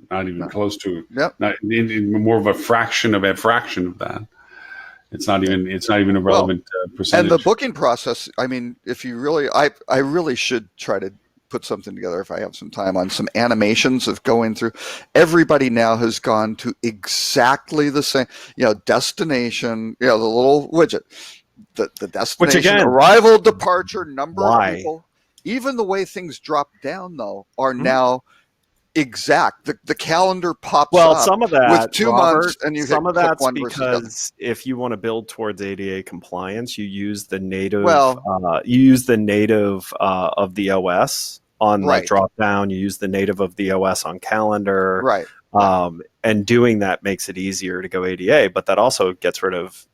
not even close to. Yep. Not in more of a fraction of that. It's not even a relevant percentage. And the booking process, I mean, if you really, I really should try to put something together if I have some time on some animations of going through. Everybody now has gone to exactly the same, destination, the little widget, the destination, which again, arrival, departure, number of people. Even the way things drop down, though, are now exact. The calendar pops up some of that with 2 months, and you some of that's one because if you want to build towards ADA compliance, you use the native of the OS on the drop down. You use the native of the OS on calendar, right? And doing that makes it easier to go ADA, but that also gets rid of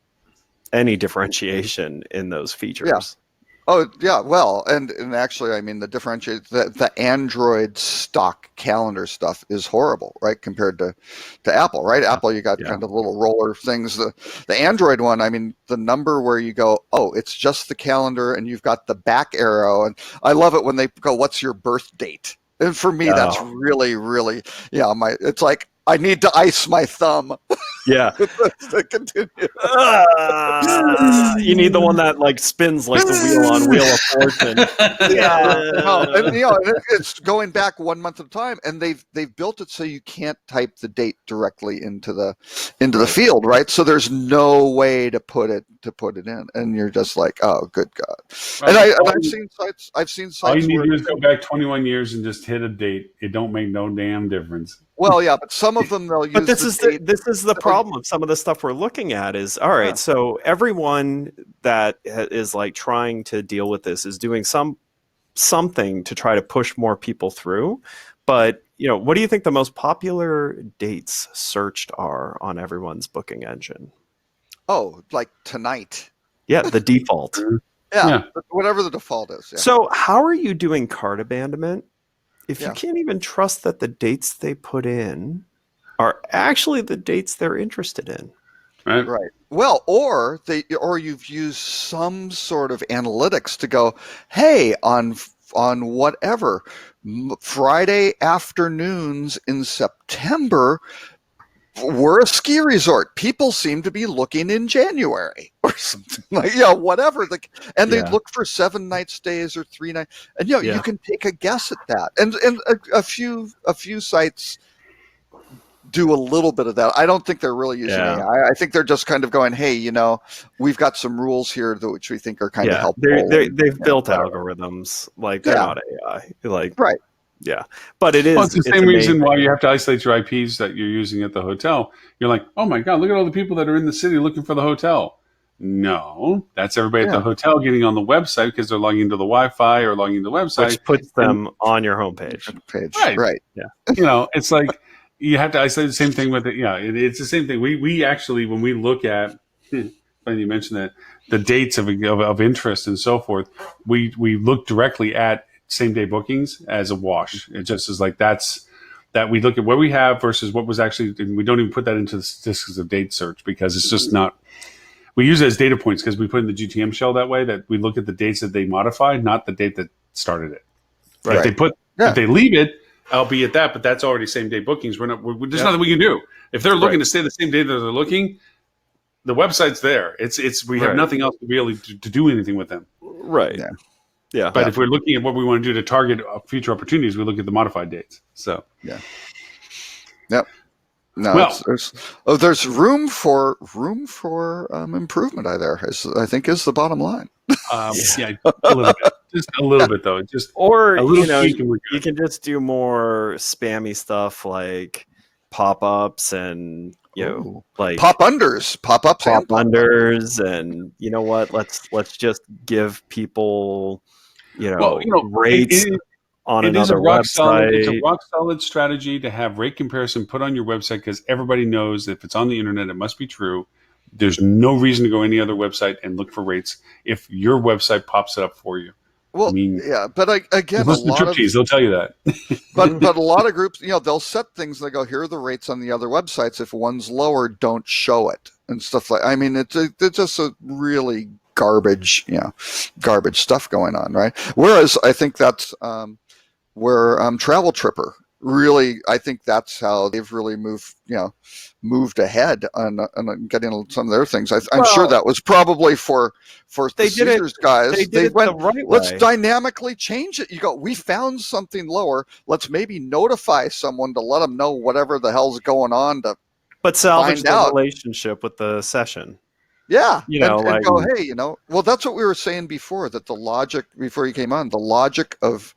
any differentiation in those features. Yeah. Oh yeah, well, and actually, I mean, the Android stock calendar stuff is horrible, right? Compared to Apple, right? Apple, you got kind of little roller things. The Android one, I mean, the number where you go, oh, it's just the calendar, and you've got the back arrow, and I love it when they go, "What's your birth date?" And for me, that's really, really, it's like I need to ice my thumb. Yeah. To continue. You need the one that like spins like the wheel on Wheel of Fortune. And it's going back 1 month at a time, and they've built it so you can't type the date directly into the field, right? So there's no way to put it in, and you're just like, oh, good God. Right. And I've seen sites. All you need to do is go back 21 years and just hit a date. It don't make no damn difference. Well, yeah, but some of them they'll use. But this is the problem of some of the stuff we're looking at is all right. So everyone that is like trying to deal with this is doing something to try to push more people through. But what do you think the most popular dates searched are on everyone's booking engine? Oh, like tonight. Yeah, the default. Yeah, whatever the default is. Yeah. So how are you doing cart abandonment if you can't even trust that the dates they put in are actually the dates they're interested in? Right. Well, or you've used some sort of analytics to go, hey, on whatever Friday afternoons in September, we're a ski resort. People seem to be looking in January or something like, whatever. And they look for 7-night stays or 3 nights. And, you can take a guess at that. And a few sites do a little bit of that. I don't think they're really using Yeah. AI. I think they're just kind of going, hey, we've got some rules here which we think are kind of helpful. They've built algorithms. Like, they're not AI. Like, right. Yeah. But it is. Well, it's the same reason why you have to isolate your IPs that you're using at the hotel. You're like, oh my God, look at all the people that are in the city looking for the hotel. No, that's everybody at the hotel getting on the website because they're logging into the Wi-Fi or logging into the website. Which puts them on your homepage. Right. Yeah. It's like you have to isolate the same thing with it. Yeah, it's the same thing. We actually, when we look at, funny you mentioned that, the dates of interest and so forth, we look directly at same day bookings as a wash. It just is like that we look at what we have versus what was actually, and we don't even put that into the statistics of date search because it's just not. We use it as data points because we put in the GTM shell that way, that we look at the dates that they modified, not the date that started it. Right. If they leave it, albeit that, but that's already same day bookings. There's nothing we can do. If they're looking to stay the same day that they're looking, the website's there. We have nothing else to be able to do anything with them. Right. Yeah. But if we're looking at what we want to do to target future opportunities, we look at the modified dates. So Yep. No, there's room for improvement. I think is the bottom line. a little bit, just a little bit though. You can just do more spammy stuff like pop-ups and like pop-unders, pop-ups, pop-unders, and you know what? Let's just give people rates. It is a rock solid strategy to have rate comparison put on your website because everybody knows that if it's on the internet, it must be true. There's no reason to go any other website and look for rates if your website pops it up for you. Well, but again, listen to Triptease, they'll tell you that. but a lot of groups, they'll set things. They go, here are the rates on the other websites. If one's lower, don't show it and stuff like. I mean, it's just a really garbage stuff going on, right? Whereas I think that's where Travel Tripper really, I think that's how they've really moved ahead on getting some of their things. I'm sure that was probably for the Caesars guys. They went, let's dynamically change it. You go, we found something lower. Let's maybe notify someone to let them know whatever the hell's going on but salvage the relationship with the session. Yeah, and go, hey, well, that's what we were saying before, that the logic, before you came on, the logic of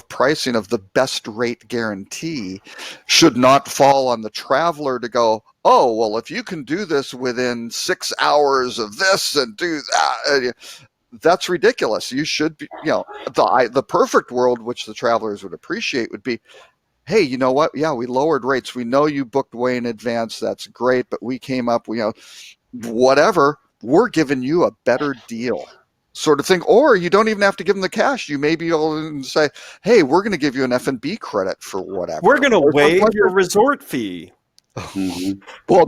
pricing of the best rate guarantee should not fall on the traveler to go, oh, well, if you can do this within 6 hours of this and do that, that's ridiculous. You should be, the perfect world, which the travelers would appreciate, would be, hey, you know what? Yeah, we lowered rates. We know you booked way in advance. That's great, but we came up, whatever, we're giving you a better deal, sort of thing. Or you don't even have to give them the cash. You may be able to say, hey, we're going to give you an F&B credit for whatever. We're going to waive your resort fee. Well,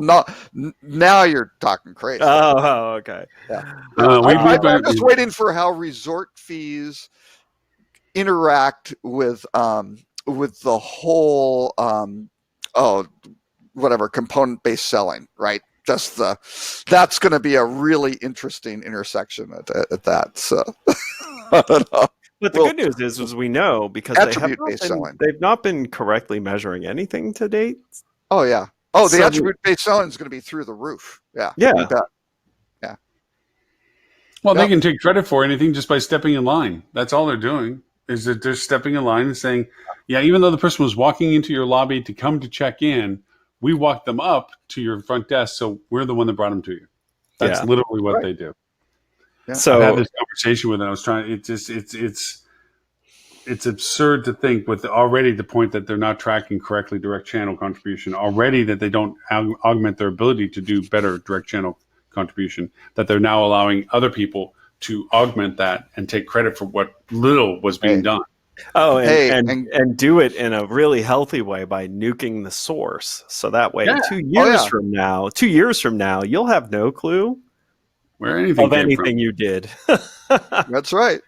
now you're talking crazy. Oh, okay. Yeah. I'm just waiting for how resort fees interact with the whole component-based selling, right? That's going to be a really interesting intersection at that. So I don't know. But the good news is we know because they've not been correctly measuring anything to date. Oh yeah. Oh, the attribute-based selling is going to be through the roof. Yeah. Yeah. Yeah. Well, they can take credit for anything just by stepping in line. That's all they're doing, is that they're stepping in line and saying, yeah, even though the person was walking into your lobby to come to check in, we walked them up to your front desk, so we're the one that brought them to you. That's literally what they do. Yeah. So I had this conversation with them. I was trying. It's absurd to think with already the point that they're not tracking correctly direct channel contribution, already that they don't augment their ability to do better direct channel contribution, that they're now allowing other people to augment that and take credit for what little was being done. Oh, and do it in a really healthy way by nuking the source. So that way, 2 years from now, you'll have no clue where anything you did. That's right.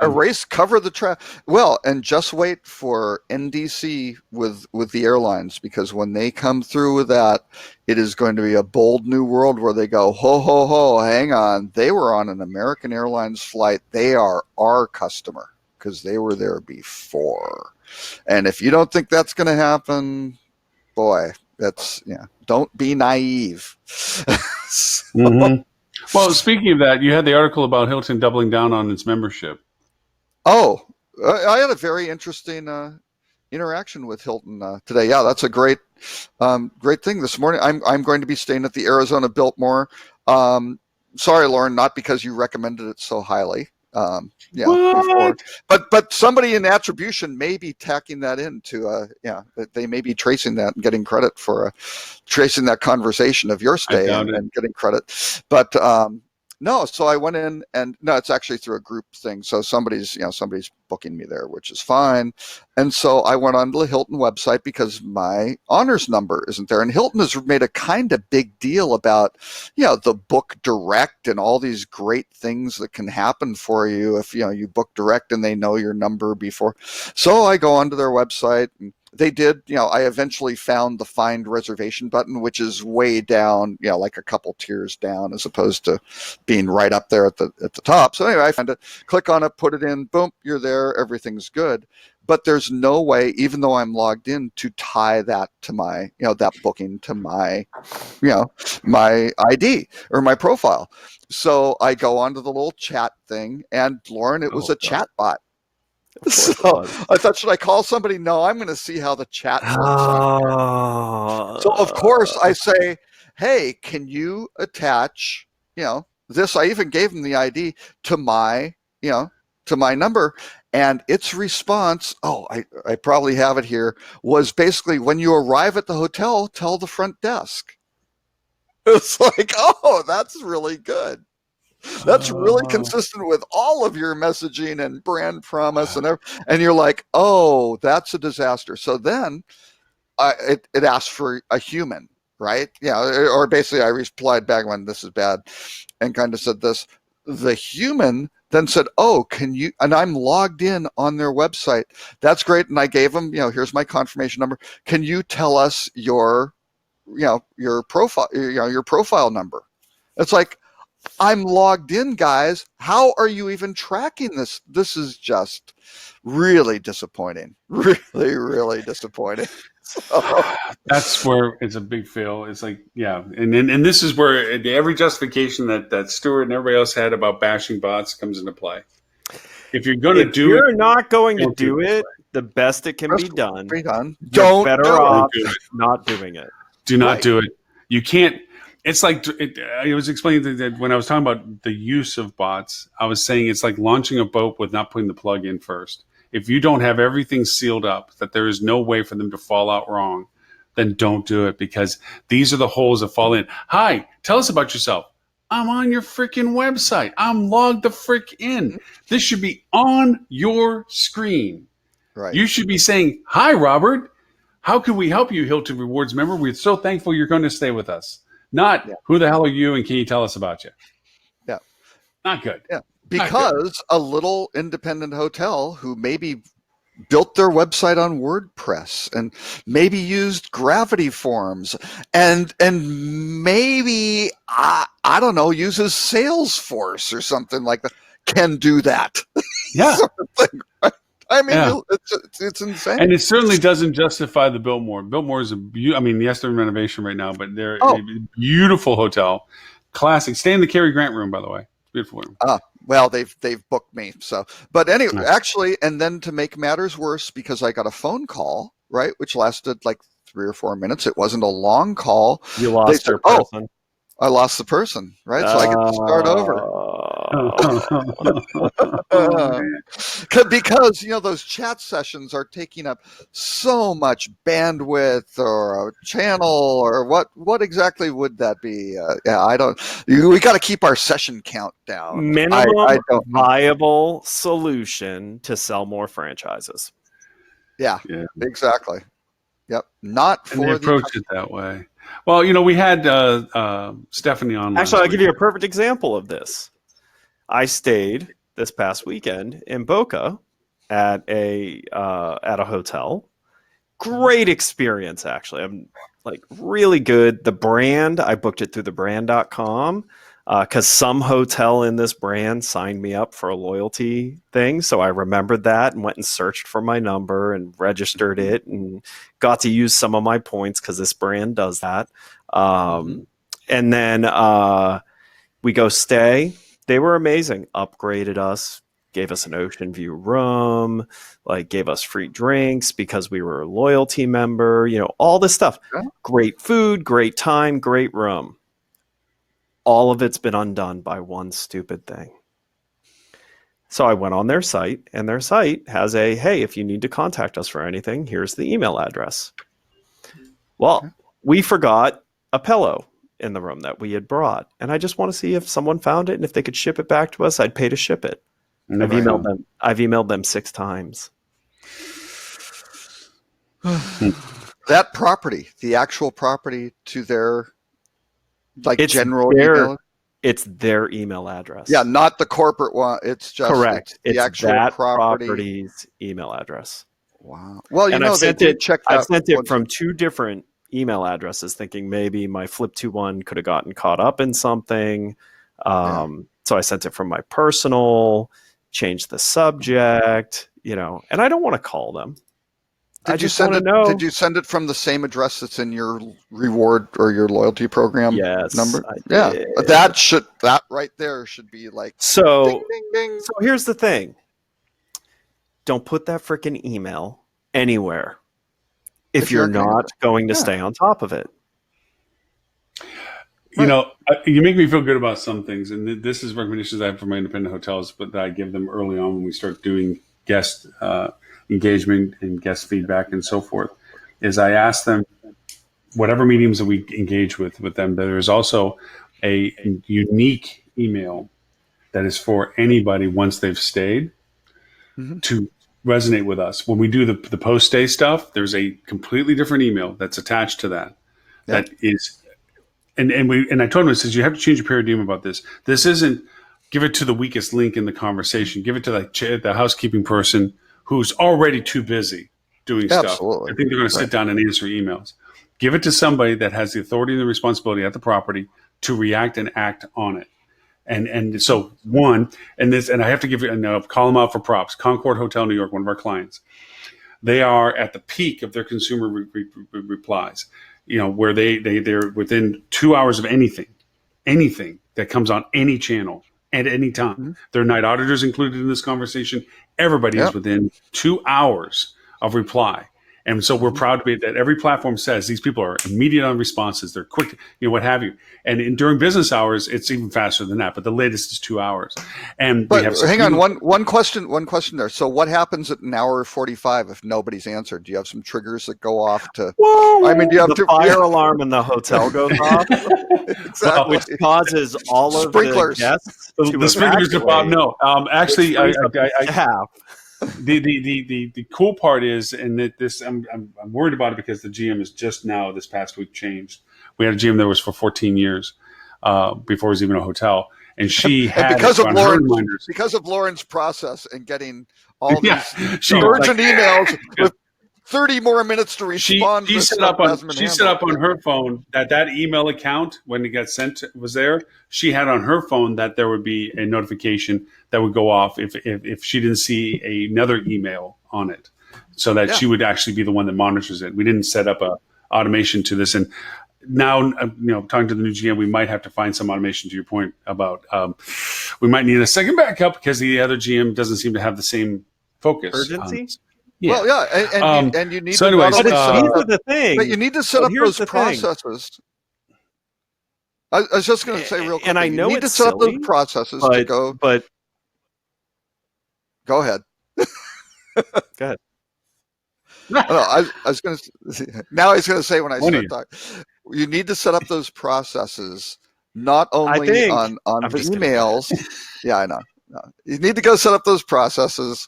Erase, cover the track. Well, and just wait for NDC with the airlines, because when they come through with that, it is going to be a bold new world where they go, ho, ho, ho, hang on. They were on an American Airlines flight. They are our customer, because they were there before. And if you don't think that's going to happen, boy, that's don't be naive. Mm-hmm. Well, speaking of that, you had the article about Hilton doubling down on its membership. Oh, I had a very interesting interaction with Hilton today. Yeah, that's a great thing this morning. I'm going to be staying at the Arizona Biltmore. Sorry, Lauren, not because you recommended it so highly. Before, but somebody in attribution may be tacking that into they may be tracing that and getting credit for tracing that conversation of your stay and getting credit. But no, so I went in and no, it's actually through a group thing. So somebody's booking me there, which is fine. And so I went on to the Hilton website because my honors number isn't there. And Hilton has made a kind of big deal about, the book direct and all these great things that can happen for you if, you book direct and they know your number before. So I go onto their website and they did, I eventually found the find reservation button, which is way down, like a couple tiers down as opposed to being right up there at the top. So anyway, I found it, click on it, put it in, boom, you're there, everything's good. But there's no way, even though I'm logged in, to tie that to my, that booking to my, my ID or my profile. So I go onto the little chat thing, and Lauren, it was a chat bot. So I thought, should I call somebody? No, I'm going to see how the chat works. So of course I say, hey, can you attach, this? I even gave them the ID to my, to my number. And its response, I probably have it here, was basically, when you arrive at the hotel, tell the front desk. It's like, oh, that's really good. That's really consistent with all of your messaging and brand promise and everything. And you're like, oh, that's a disaster. So then it asked for a human, right? Or basically I replied back when this is bad and kind of said this. The human then said, oh, can you, and I'm logged in on their website. That's great. And I gave them, here's my confirmation number. Can you tell us your profile, your profile number? It's like, I'm logged in, guys. How are you even tracking this? This is just really disappointing. Really, really disappointing. So. That's where it's a big fail. It's like, and this is where every justification that Stuart and everybody else had about bashing bots comes into play. If you're going to do it, you're not going to do it the best it can be done. Don't better off not doing it. Do not do it. You can't. It's like I was explaining that when I was talking about the use of bots, I was saying it's like launching a boat with not putting the plug in first. If you don't have everything sealed up, that there is no way for them to fall out wrong, then don't do it, because these are the holes that fall in. Hi, tell us about yourself. I'm on your freaking website. I'm logged the frick in. This should be on your screen. Right. You should be saying, hi, Robert. How can we help you, Hilton Rewards member? We're so thankful you're going to stay with us. Not who the hell are you and can you tell us about you? Yeah. Not good. Yeah. Because a little independent hotel who maybe built their website on WordPress and maybe used Gravity Forms and maybe I don't know, uses Salesforce or something like that, can do that. Yeah. Sort of thing, right? I mean, it's insane. And it certainly doesn't justify the Biltmore. Biltmore is yes, they're in renovation right now, but they're a beautiful hotel. Classic. Stay in the Cary Grant room, by the way. It's a beautiful room. Well, they've booked me. So, but anyway, actually, and then to make matters worse, because I got a phone call, right, which lasted like 3 or 4 minutes. It wasn't a long call. You lost your person. I lost the person, right? So I get to start over. Because, those chat sessions are taking up so much bandwidth or a channel or what exactly would that be? We got to keep our session count down. Minimum viable solution to sell more franchises. Yeah, exactly. Yep. Not for and they approach it that way. Well, we had Stephanie on. Actually, I'll give you a perfect example of this. I stayed this past weekend in Boca at a hotel. Great experience, actually. I'm like really good. The brand, I booked it through thebrand.com. because some hotel in this brand signed me up for a loyalty thing. So I remembered that and went and searched for my number and registered it and got to use some of my points because this brand does that. And then we go stay. They were amazing. Upgraded us, gave us an ocean view room, like gave us free drinks because we were a loyalty member, all this stuff. Yeah. Great food, great time, great room. All of it's been undone by one stupid thing. So I went on their site, and their site has hey, if you need to contact us for anything, here's the email address. Well, we forgot a pillow in the room that we had brought, and I just want to see if someone found it, and if they could ship it back to us, I'd pay to ship it. I've emailed them 6 times. That property, the actual property to their general email? It's their email address. Yeah, not the corporate one. It's just correct. The actual that property. property's email address. Wow. Well, I've they did check that. I've sent it from 2 different email addresses, thinking maybe my Flip2 one could have gotten caught up in something. So I sent it from my personal, changed the subject, and I don't want to call them. Did you send it from the same address that's in your reward or your loyalty program number? That right there should be like so. Ding, ding, ding. So here's the thing: don't put that freaking email anywhere if you're not going to stay on top of it. You make me feel good about some things, and this is recommendations I have for my independent hotels, but that I give them early on when we start doing guest engagement and guest feedback and so forth, is I ask them, whatever mediums that we engage with them, there is also a unique email that is for anybody once they've stayed to resonate with us. When we do the post-stay stuff, there's a completely different email that's attached to that. Yeah. That is, and I told him, I says, you have to change your paradigm about this. This isn't give it to the weakest link in the conversation. Give it to the housekeeping person who's already too busy doing stuff. Absolutely. I think they're going to sit down and answer emails. Give it to somebody that has the authority and the responsibility at the property to react and act on it. And so and I have to give you call them out for props. Concord Hotel New York, one of our clients, they are at the peak of their consumer replies. Where they're within 2 hours of anything that comes on any channel at any time. Mm-hmm. There are night auditors included in this conversation. Everybody is within 2 hours of reply. And so we're proud to be that every platform says these people are immediate on responses. They're quick, what have you. And during business hours, it's even faster than that. But the latest is 2 hours. But hang on, one question there. So what happens at an hour 45 if nobody's answered? Do you have some triggers that go off to? Well, do you have the fire alarm in the hotel goes off, exactly. which causes all of sprinklers. The guests the sprinklers to pop. No, actually, I have. The cool part is, and that this I'm worried about it because the GM is just now this past week changed. We had a GM that was for 14 years before it was even a hotel, and she had because of Lauren's process and getting all these urgent emails with 30 more minutes to respond. She set up on her phone that email account when it got sent was there. She had on her phone that there would be a notification that would go off if she didn't see another email on it, so that she would actually be the one that monitors it. We didn't set up a automation to this, and now talking to the new GM, we might have to find some automation. To your point about we might need a second backup because the other GM doesn't seem to have the same focus. Urgency. Yeah. Well, yeah, and you need so anyways, but you need to set up those processes. I was just going to say real quick, and I know you need to set up those processes to go. But go ahead. Go ahead. No, I was going to. Now I was going to say when I start talking, you need to set up those processes not only on the emails. Yeah, I know. No. You need to go set up those processes.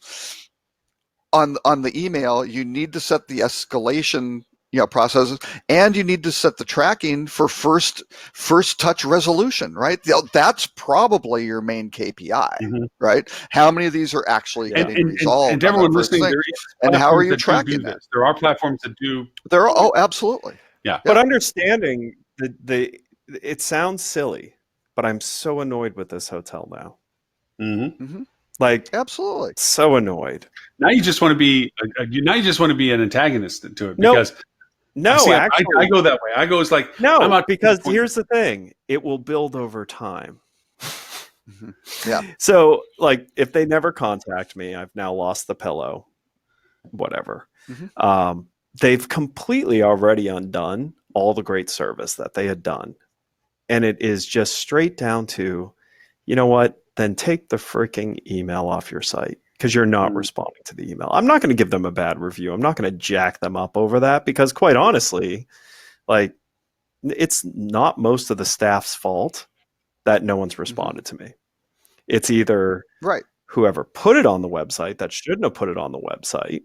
On the email, you need to set the escalation processes, and you need to set the tracking for first touch resolution, right? That's probably your main KPI, right? How many of these are actually getting resolved? And everyone listening, and how are you tracking that? There are platforms that do. Absolutely. Yeah. But understanding it sounds silly, but I'm so annoyed with this hotel now. Mm-hmm. Like, Absolutely. so annoyed. Now you just want to be an antagonist to it, because actually, I go that way. I go, it's like, I'm out because here's the thing: it will build over time. Yeah. So, like, if they never contact me, I've now lost the pillow. Whatever. They've completely already undone all the great service that they had done, and it is just straight down to, you know what? Then take the freaking email off your site, because you're not responding to the email. I'm not going to give them a bad review. I'm not going to jack them up over that, because quite honestly, like, it's not most of the staff's fault that no one's responded to me. It's either whoever put it on the website that shouldn't have put it on the website,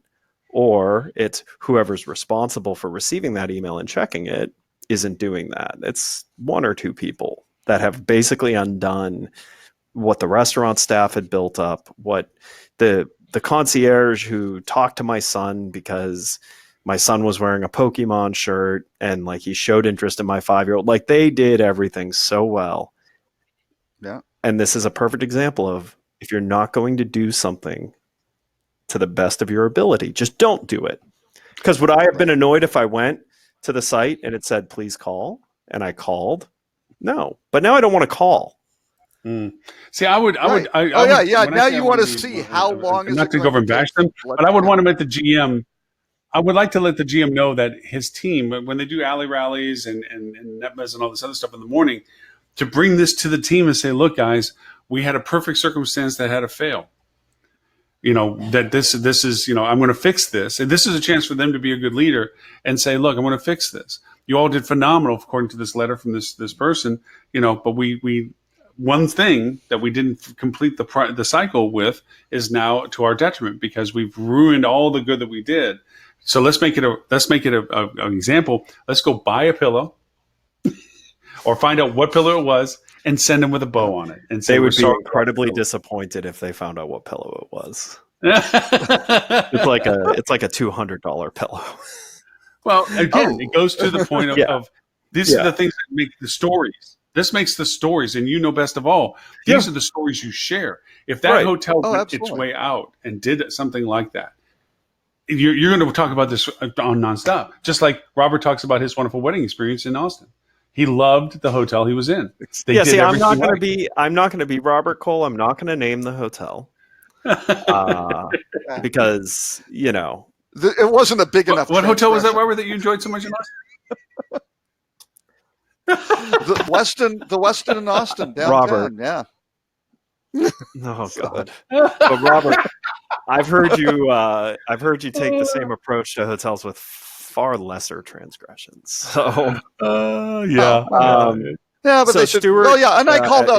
or it's whoever's responsible for receiving that email and checking it isn't doing that. It's one or two people that have basically undone what the restaurant staff had built up, what the concierge who talked to my son because my son was wearing a Pokemon shirt and, like, he showed interest in my 5-year-old. Like, they did everything so well. Yeah. And this is a perfect example of, if you're not going to do something to the best of your ability, just don't do it. Because would I have been annoyed if I went to the site and it said, please call, and I called? No. But now I don't want to call. See, I would. Now you want to see how long is it not to go over and bash them, but I would want to make the GM. I would like to let the GM know that his team, when they do alley rallies and NetMez and all this other stuff in the morning, to bring this to the team and say, look, guys, we had a perfect circumstance that had to fail. You know, that this is, you know, I'm going to fix this. And this is a chance for them to be a good leader and say, look, I'm going to fix this. You all did phenomenal, according to this letter from this person, you know, but we one thing that we didn't complete the cycle with is now to our detriment, because we've ruined all the good that we did. So let's make it an example. Let's go buy a pillow or find out what pillow it was and send them with a bow on it. And they would be incredibly disappointed if they found out what pillow it was. It's like a $200 pillow. Well, again, it goes to the point of these are the things that make the stories. This makes the stories, and you know best of all, these are the stories you share. If that hotel went its way out and did something like that, you're going to talk about this on nonstop. Just like Robert talks about his wonderful wedding experience in Austin. He loved the hotel he was in. I'm not going to be Robert Cole. I'm not going to name the hotel because, you know, it wasn't a big enough. What hotel was that, Robert, that you enjoyed so much in Austin? the Westin in Austin downtown. Robert. Oh God! But Robert, I've heard you take the same approach to hotels with far lesser transgressions. So yeah, but so they should. Stuart, well, yeah, and I called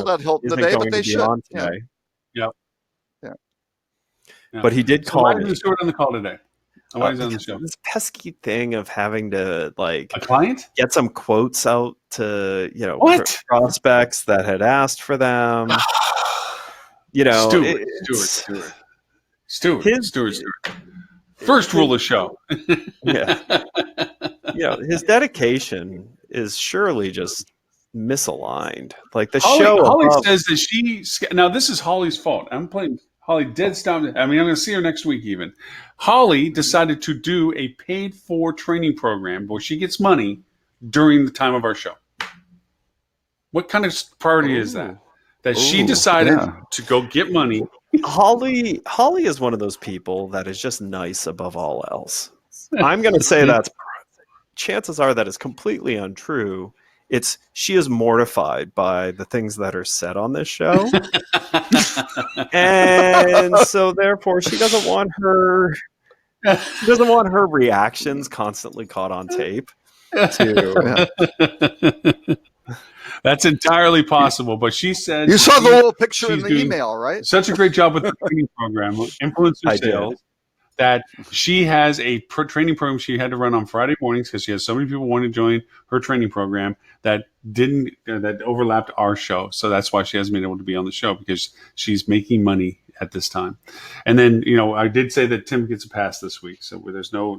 out Hilton today, but they should. Today. Yeah. But he did call me. Why is Stuart on the call today? Why is he on the show? This pesky thing of having to, like, a client get some quotes out to, you know, prospects that had asked for them. You know, Stuart. First rule of show. Yeah. You know, his dedication is surely just misaligned. Like the show. Holly says that now this is Holly's fault. I'm playing Holly dead stop. I mean, I'm going to see her next week even. Holly decided to do a paid for training program where she gets money during the time of our show. What kind of priority is that? That she decided to go get money. Holly is one of those people that is just nice above all else. I'm going to say chances are that is completely untrue. She is mortified by the things that are said on this show. And so therefore she doesn't want her reactions constantly caught on tape. That's entirely possible, but she said you saw the little picture in the email, right? Such a great job with the training program, influencer sales, that she has a training program she had to run on Friday mornings because she has so many people wanting to join her training program that overlapped our show. So that's why she hasn't been able to be on the show, because she's making money at this time. And then, you know, I did say that Tim gets a pass this week, so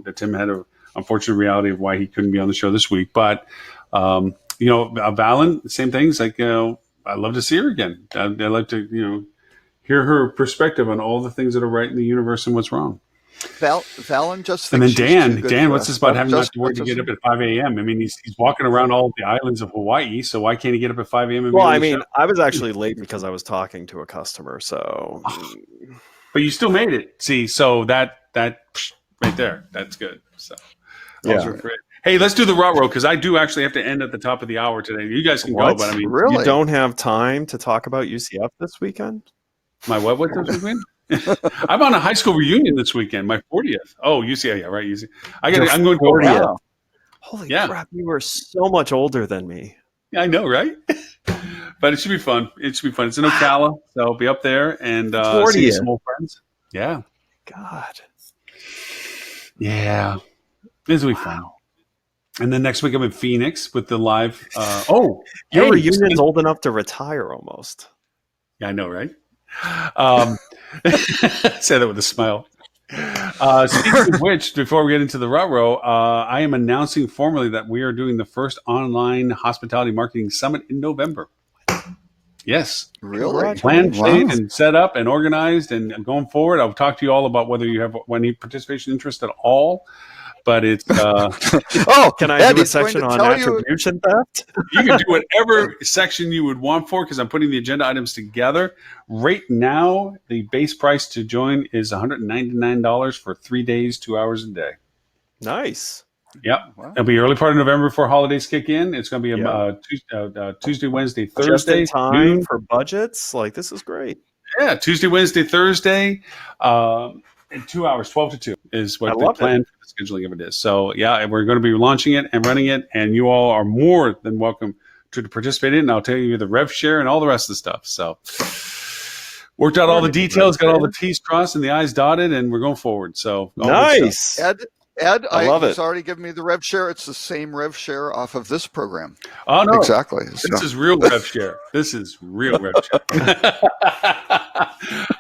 that Tim had an unfortunate reality of why he couldn't be on the show this week, but. Valen, same things. Like, I'd love to see her again. I'd like to, hear her perspective on all the things that are right in the universe and what's wrong. Valen just And then thinks she's too good Dan, for what's us. this about having Just- not to work to get up at 5 a.m.? I mean, he's walking around all the islands of Hawaii, so why can't he get up at 5 a.m. and Well, be on I the mean, show? I was actually late because I was talking to a customer. So, But you still made it. See, so that right there, that's good. So, those Yeah. are great. Hey, let's do the row because I do actually have to end at the top of the hour today. You guys can What? go, but I mean, Really? You don't have time to talk about UCF this weekend? my what this weekend? I'm on a high school reunion this weekend, my 40th. Oh, UCF, yeah, right. UCF. I'm going to go. 40th. Wow. Holy Yeah. crap, you were so much older than me. Yeah, I know, right? But it should be fun. It's in Ocala, so I'll be up there and see 40th. some old friends. Yeah, God. yeah, this will be fun. And then next week I'm in Phoenix with the live. Your Your reunion's old enough to retire almost. Yeah, I know, right? Say that with a smile. Speaking of which, before we get into the row, I am announcing formally that we are doing the first online hospitality marketing summit in November. Yes. Really? Planned, Wow. stayed, and set up and organized and going forward. I'll talk to you all about whether you have any participation interest at all. But it's Oh, Can I Ed, do a he's going section to on tell you- attribution theft? you can do whatever section you would want for because I'm putting the agenda items together. Right now, the base price to join is $199 for 3 days, 2 hours a day. Nice. Yep. Wow. It'll be early part of November before holidays kick in. It's going to be Yeah. Tuesday, Wednesday, Just Thursday. in time noon. for budgets. Like, this is great. Yeah, Tuesday, Wednesday, Thursday. In 2 hours, 12 to 2 is I what the love plan for the scheduling of it is. So, yeah, we're going to be launching it and running it, and you all are more than welcome to participate in it. And I'll tell you the rev share and all the rest of the stuff. So, worked out all the details, got all the T's crossed and the I's dotted, and we're going forward. So, all good stuff. Nice. Ed, I love he's it. already given me the rev share. It's the same rev share off of this program. Oh, no. Exactly. This is real rev share. This is real rev share.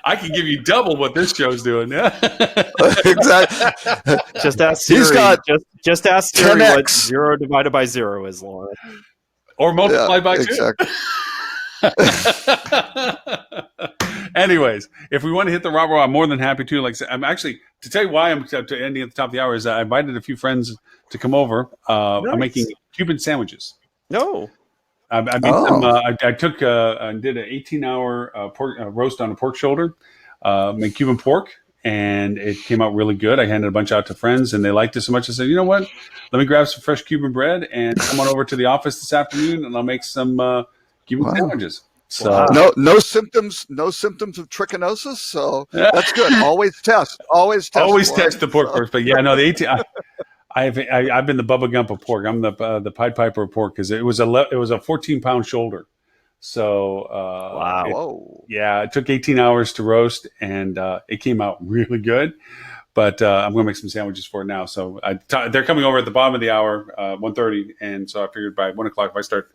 I can give you double what this show's doing. Yeah. Exactly. Just ask Siri. He's got just ask Siri 10x. what 0 divided by 0 is, Lauren. Or multiply by 2. exactly. Anyways, if we want to hit the row, I'm more than happy to. Like I said, I'm actually to tell you why I'm ending at the top of the hour is I invited a few friends to come over. I'm Nice. making Cuban sandwiches. No. I made Oh. them. I took and did an 18-hour pork roast on a pork shoulder, made Cuban pork, and it came out really good. I handed a bunch out to friends, and they liked it so much. I said, you know what? Let me grab some fresh Cuban bread and come on over to the office this afternoon, and I'll make some Cuban Wow. sandwiches. So Wow. No symptoms of trichinosis. So that's good. Always test. Always test. always Lauren. test the pork So- first. But yeah, no, the 18. I've been the Bubba Gump of pork. I'm the Pied Piper of pork because it was a 14-pound shoulder. So Wow. Whoa. yeah, it took 18 hours to roast, and it came out really good. But I'm going to make some sandwiches for it now. So they're coming over at the bottom of the hour, 1:30, and so I figured by 1 o'clock if I start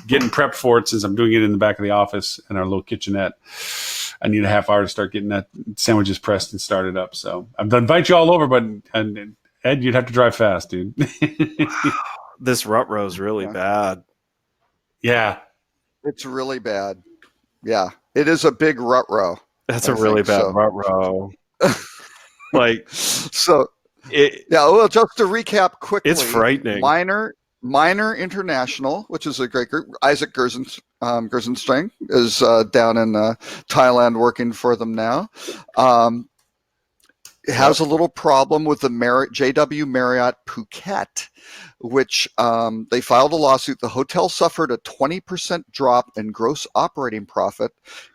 getting prepped for it, since I'm doing it in the back of the office in our little kitchenette, I need a half hour to start getting that sandwiches pressed and started up. So I'm going to invite you all over, but and Ed, you'd have to drive fast, dude. This rut row is really Yeah. bad. Yeah. It's really bad. Yeah. It is a big rut row. That's I a really think bad so. rut row. Like, So it, yeah, well, just to recap quickly, it's frightening. Minor International, which is a great group. Isaac Gerzenstrang is down in Thailand working for them now. It has a little problem with the JW Marriott Phuket, which they filed a lawsuit. The hotel suffered a 20% drop in gross operating profit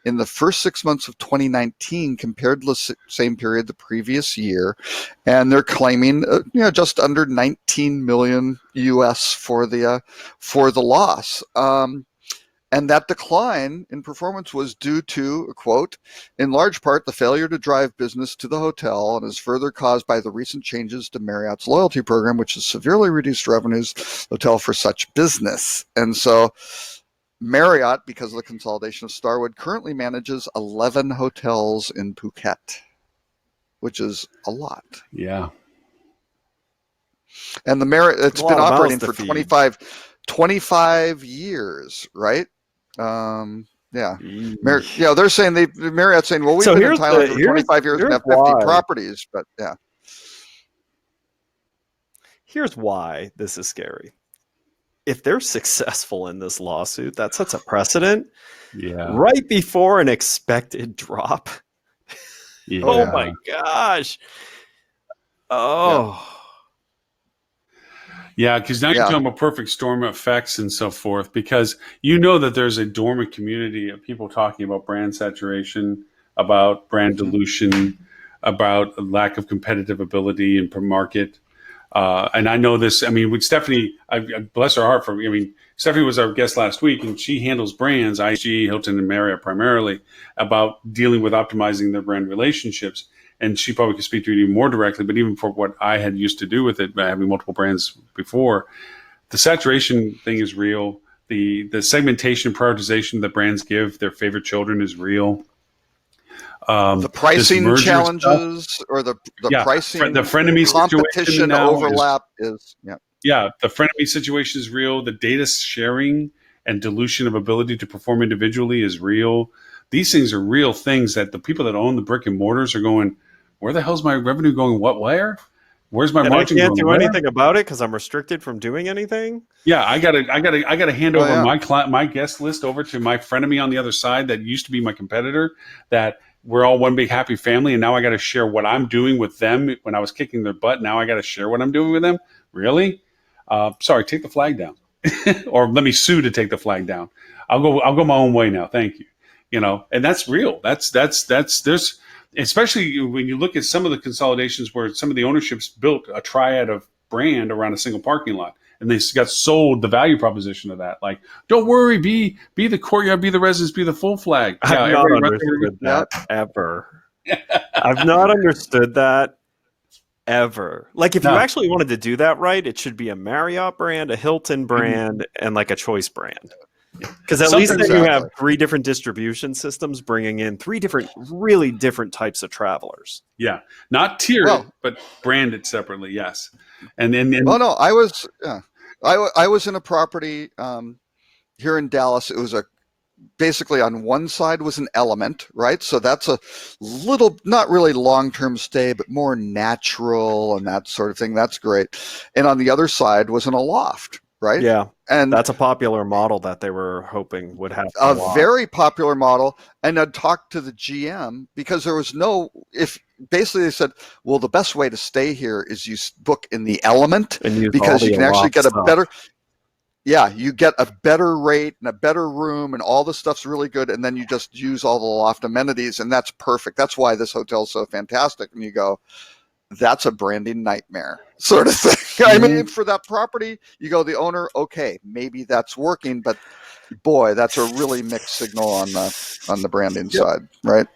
in the first 6 months of 2019 compared to the same period the previous year, and they're claiming just under 19 million US for the loss. And that decline in performance was due to, quote, in large part, the failure to drive business to the hotel, and is further caused by the recent changes to Marriott's loyalty program, which has severely reduced revenues hotel for such business. And so Marriott, because of the consolidation of Starwood, currently manages 11 hotels in Phuket, which is a lot. Yeah. And the Marriott, it's A lot been of operating mouths to for feed. 25 years, right? Yeah. Eesh. They're saying Marriott's saying, well, we've So been in here's Thailand the- for here's- 25 years and here's have 50 why. properties, but yeah. Here's why this is scary. If they're successful in this lawsuit, that sets a precedent Yeah. right before an expected drop. Yeah. Oh my gosh. Oh. Yeah, because now you're Yeah. talking about perfect storm effects and so forth, because you know that there's a dormant community of people talking about brand saturation, about brand dilution, about a lack of competitive ability in per market. And I know this, I mean, with Stephanie, I bless her heart Stephanie was our guest last week, and she handles brands, IHG, Hilton, and Marriott primarily, about dealing with optimizing their brand relationships. And she probably could speak to it even more directly, but even for what I had used to do with it, by having multiple brands before, the saturation thing is real. The segmentation and prioritization that brands give their favorite children is real. The pricing challenges or the pricing, the frenemy competition overlap is the frenemy situation is real. The data sharing and dilution of ability to perform individually is real. These things are real things that the people that own the brick and mortars are going, where the hell's my revenue going? Where? Where's my margin I can't going? do anything about it because I'm restricted from doing anything. Yeah, I gotta hand over my guest list over to my frenemy on the other side that used to be my competitor. That we're all one big happy family, and now I got to share what I'm doing with them when I was kicking their butt. Now I got to share what I'm doing with them. Really? Sorry, take the flag down, or let me sue to take the flag down. I'll go my own way now. Thank you. And that's real. That's there's, especially when you look at some of the consolidations where some of the ownerships built a triad of brand around a single parking lot, and they got sold the value proposition of that. Like, don't worry, be the courtyard, be the residence, be the full flag. I've not understood that ever. I've not understood that ever. Like, if you actually wanted to do that right, it should be a Marriott brand, a Hilton brand, and like a Choice brand. Because at least then you have 3 different distribution systems bringing in 3 really different types of travelers. Yeah, not tiered, but branded separately. Yes, and well, no, I was in a property here in Dallas. It was basically on one side was an Element, right? So that's a little, not really long-term stay, but more natural and that sort of thing. That's great. And on the other side was an Aloft. Right. Yeah. And that's a popular model that they were hoping would have a very popular model. And I'd talk to the GM because there was basically they said, well, the best way to stay here is you book in the Element because you can actually get you get a better rate and a better room and all the stuff's really good. And then you just use all the loft amenities and that's perfect. That's why this hotel's so fantastic. And you go, that's a branding nightmare sort of thing. I mean, for that property, you go, the owner, okay, maybe that's working, but boy, that's a really mixed signal on the branding side, right?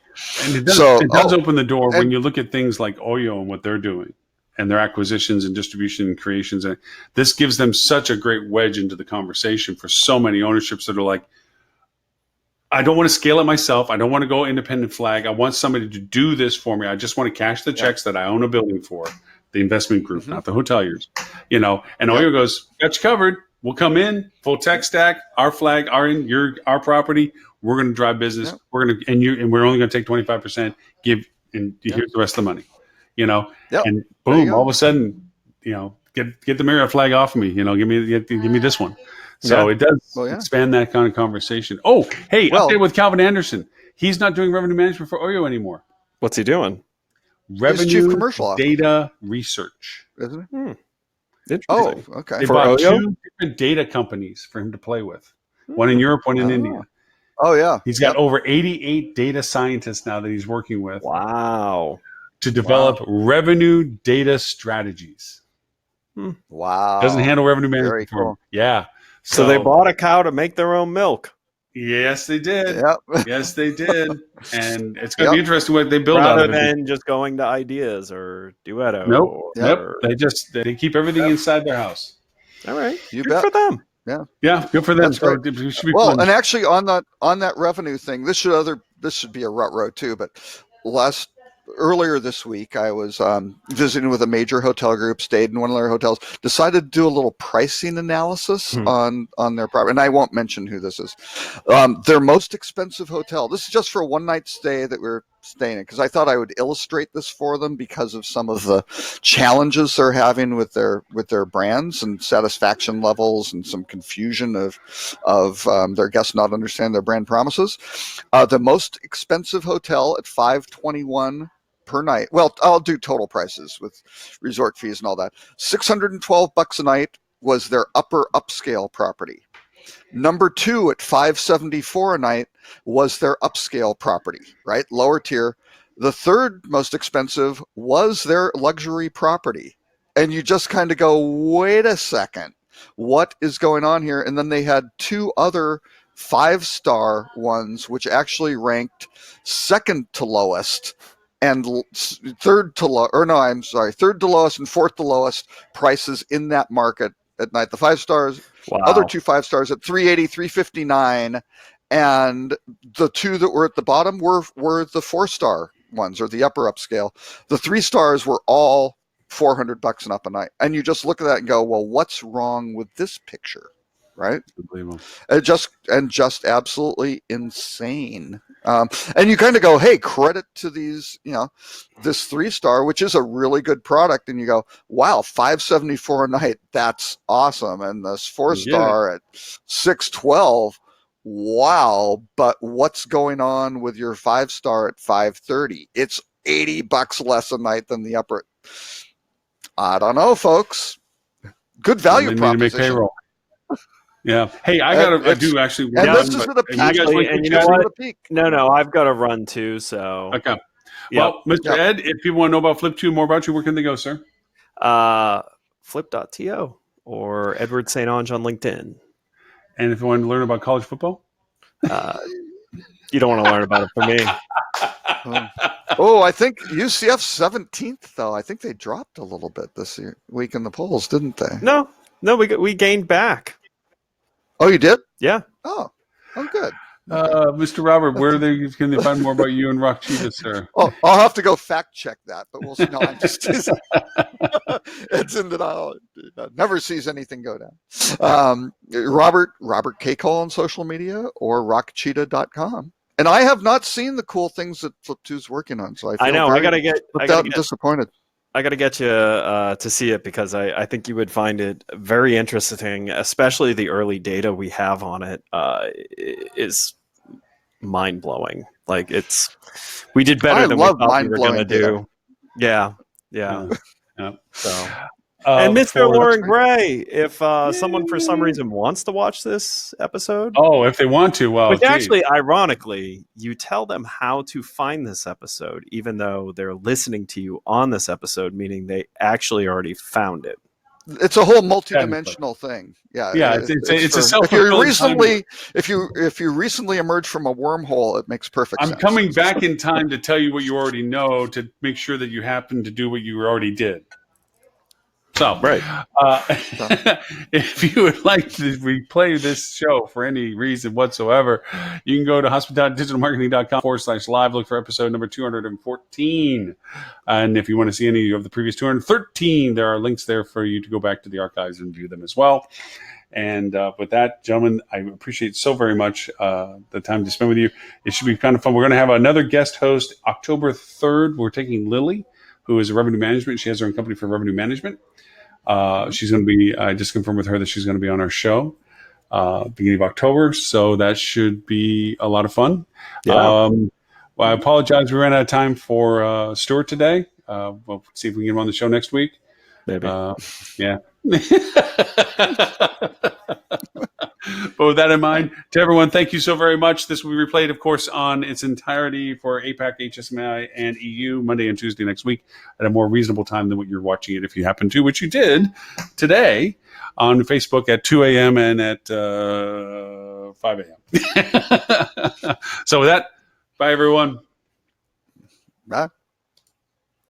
And it does open the door when you look at things like Oyo and what they're doing and their acquisitions and distribution and creations. And this gives them such a great wedge into the conversation for so many ownerships that are like, I don't want to scale it myself. I don't want to go independent flag. I want somebody to do this for me. I just want to cash the checks that I own a building for, the investment group, not the hoteliers. And Oyo goes, got you covered. We'll come in, full tech stack, our flag, our property. We're going to drive business. We're going to, and we're only going to take 25%. Here's the rest of the money. And boom, all of a sudden, get the Marriott flag off of me. Give me this one. So it does expand that kind of conversation. Oh, hey, update with Calvin Anderson. He's not doing revenue management for Oyo anymore. What's he doing? Revenue Chief commercial data research. Isn't it? Interesting. Oh, okay. They bought 2 different data companies for him to play with. One in Europe, one in India. Oh, yeah. He's got over 88 data scientists now that he's working with. Wow. To develop revenue data strategies. Wow. Doesn't handle revenue management. Very cool. Yeah. So they bought a cow to make their own milk. Yes, they did. Yep. Yes, they did. And it's going to be interesting what they build out of it. Rather than just going to Ideas or Duetto. Nope. They keep everything inside their house. All right. You good bet. for them. Yeah, good for them. So it should be well, fun. and actually on that revenue thing, this should be a rut row too, but last earlier this week, I was visiting with a major hotel group, stayed in one of their hotels, decided to do a little pricing analysis on their property. And I won't mention who this is. Their most expensive hotel. This is just for a one-night stay that we're staying in, because I thought I would illustrate this for them because of some of the challenges they're having with their brands and satisfaction levels, and some confusion of their guests not understanding their brand promises. The most expensive hotel at $521 per night. Well, I'll do total prices with resort fees and all that. $612 a night was their upper upscale property. Number 2 at $574 a night was their upscale property, right? Lower tier. The third most expensive was their luxury property. And you just kind of go, wait a second, what is going on here? And then they had 2 other 5-star ones, which actually ranked second to lowest and third to lowest and fourth to lowest prices in that market at night. The 5 stars, other 2 5 stars at $380, $359, and the 2 that were at the bottom were the 4-star ones, or the upper upscale. The 3 stars were all $400 and up a night. And you just look at that and go, well, what's wrong with this picture? Right? Unbelievable. Just absolutely insane. And you kind of go, hey, credit to these, this 3-star, which is a really good product. And you go, wow, $574 a night. That's awesome. And this 4-star at $612. Wow. But what's going on with your 5-star at $530? It's $80 less a night than the upper. I don't know, folks. Good value proposition. Need to make payroll. Yeah. Hey, I do actually. And this is the peak. No, I've got to run too. So okay. Well, Mr. Ed, if people want to know about Flip2 more about you, where can they go, sir? Flip.to or Edward St. Ange on LinkedIn. And if you want to learn about college football, you don't want to learn about it for me. I think UCF's 17th though. I think they dropped a little bit this week in the polls, didn't they? No, we gained back. Oh, you did? Yeah. Oh, good. Mr. Robert, where can they find more about you and Rock Cheetah, sir? Oh, I'll have to go fact check that, but we'll see. No, I'm just it's in that I'll never sees anything go down. Robert K. Cole on social media or rockcheetah.com. And I have not seen the cool things that Flip2's working on, so I know I gotta get disappointed. I got to get you to see it, because I think you would find it very interesting, especially the early data we have on it is mind-blowing. Like we did better than we thought we were going to do. Yeah. So. And Mr. Lauren Gray, if someone for some reason wants to watch this episode. Oh, if they want to. Well, which actually, ironically, you tell them how to find this episode, even though they're listening to you on this episode, meaning they actually already found it. It's a whole multi-dimensional thing. Yeah. It's a self-fulfilling. If you recently emerged from a wormhole, it makes perfect sense. I'm coming back in time to tell you what you already know, to make sure that you happen to do what you already did. So, right. If you would like to replay this show for any reason whatsoever, you can go to hospitalitydigitalmarketing.com/live, look for episode number 214. And if you want to see any of the previous 213, there are links there for you to go back to the archives and view them as well. And with that, gentlemen, I appreciate so very much the time to spend with you. It should be kind of fun. We're going to have another guest host October 3rd. We're taking Lily, who is a revenue management. She has her own company for revenue management. She's going to be, I just confirmed with her that she's going to be on our show beginning of October. So that should be a lot of fun. Yeah. Well, I apologize. We ran out of time for Stuart today. We'll see if we can get him on the show next week. Maybe. Yeah. But with that in mind, to everyone, thank you so very much. This will be replayed, of course, on its entirety for APAC, HSMI, and EU Monday and Tuesday next week at a more reasonable time than what you're watching it, if you happen to, which you did today on Facebook at 2 a.m. and at 5 a.m. So with that, bye, everyone. Bye.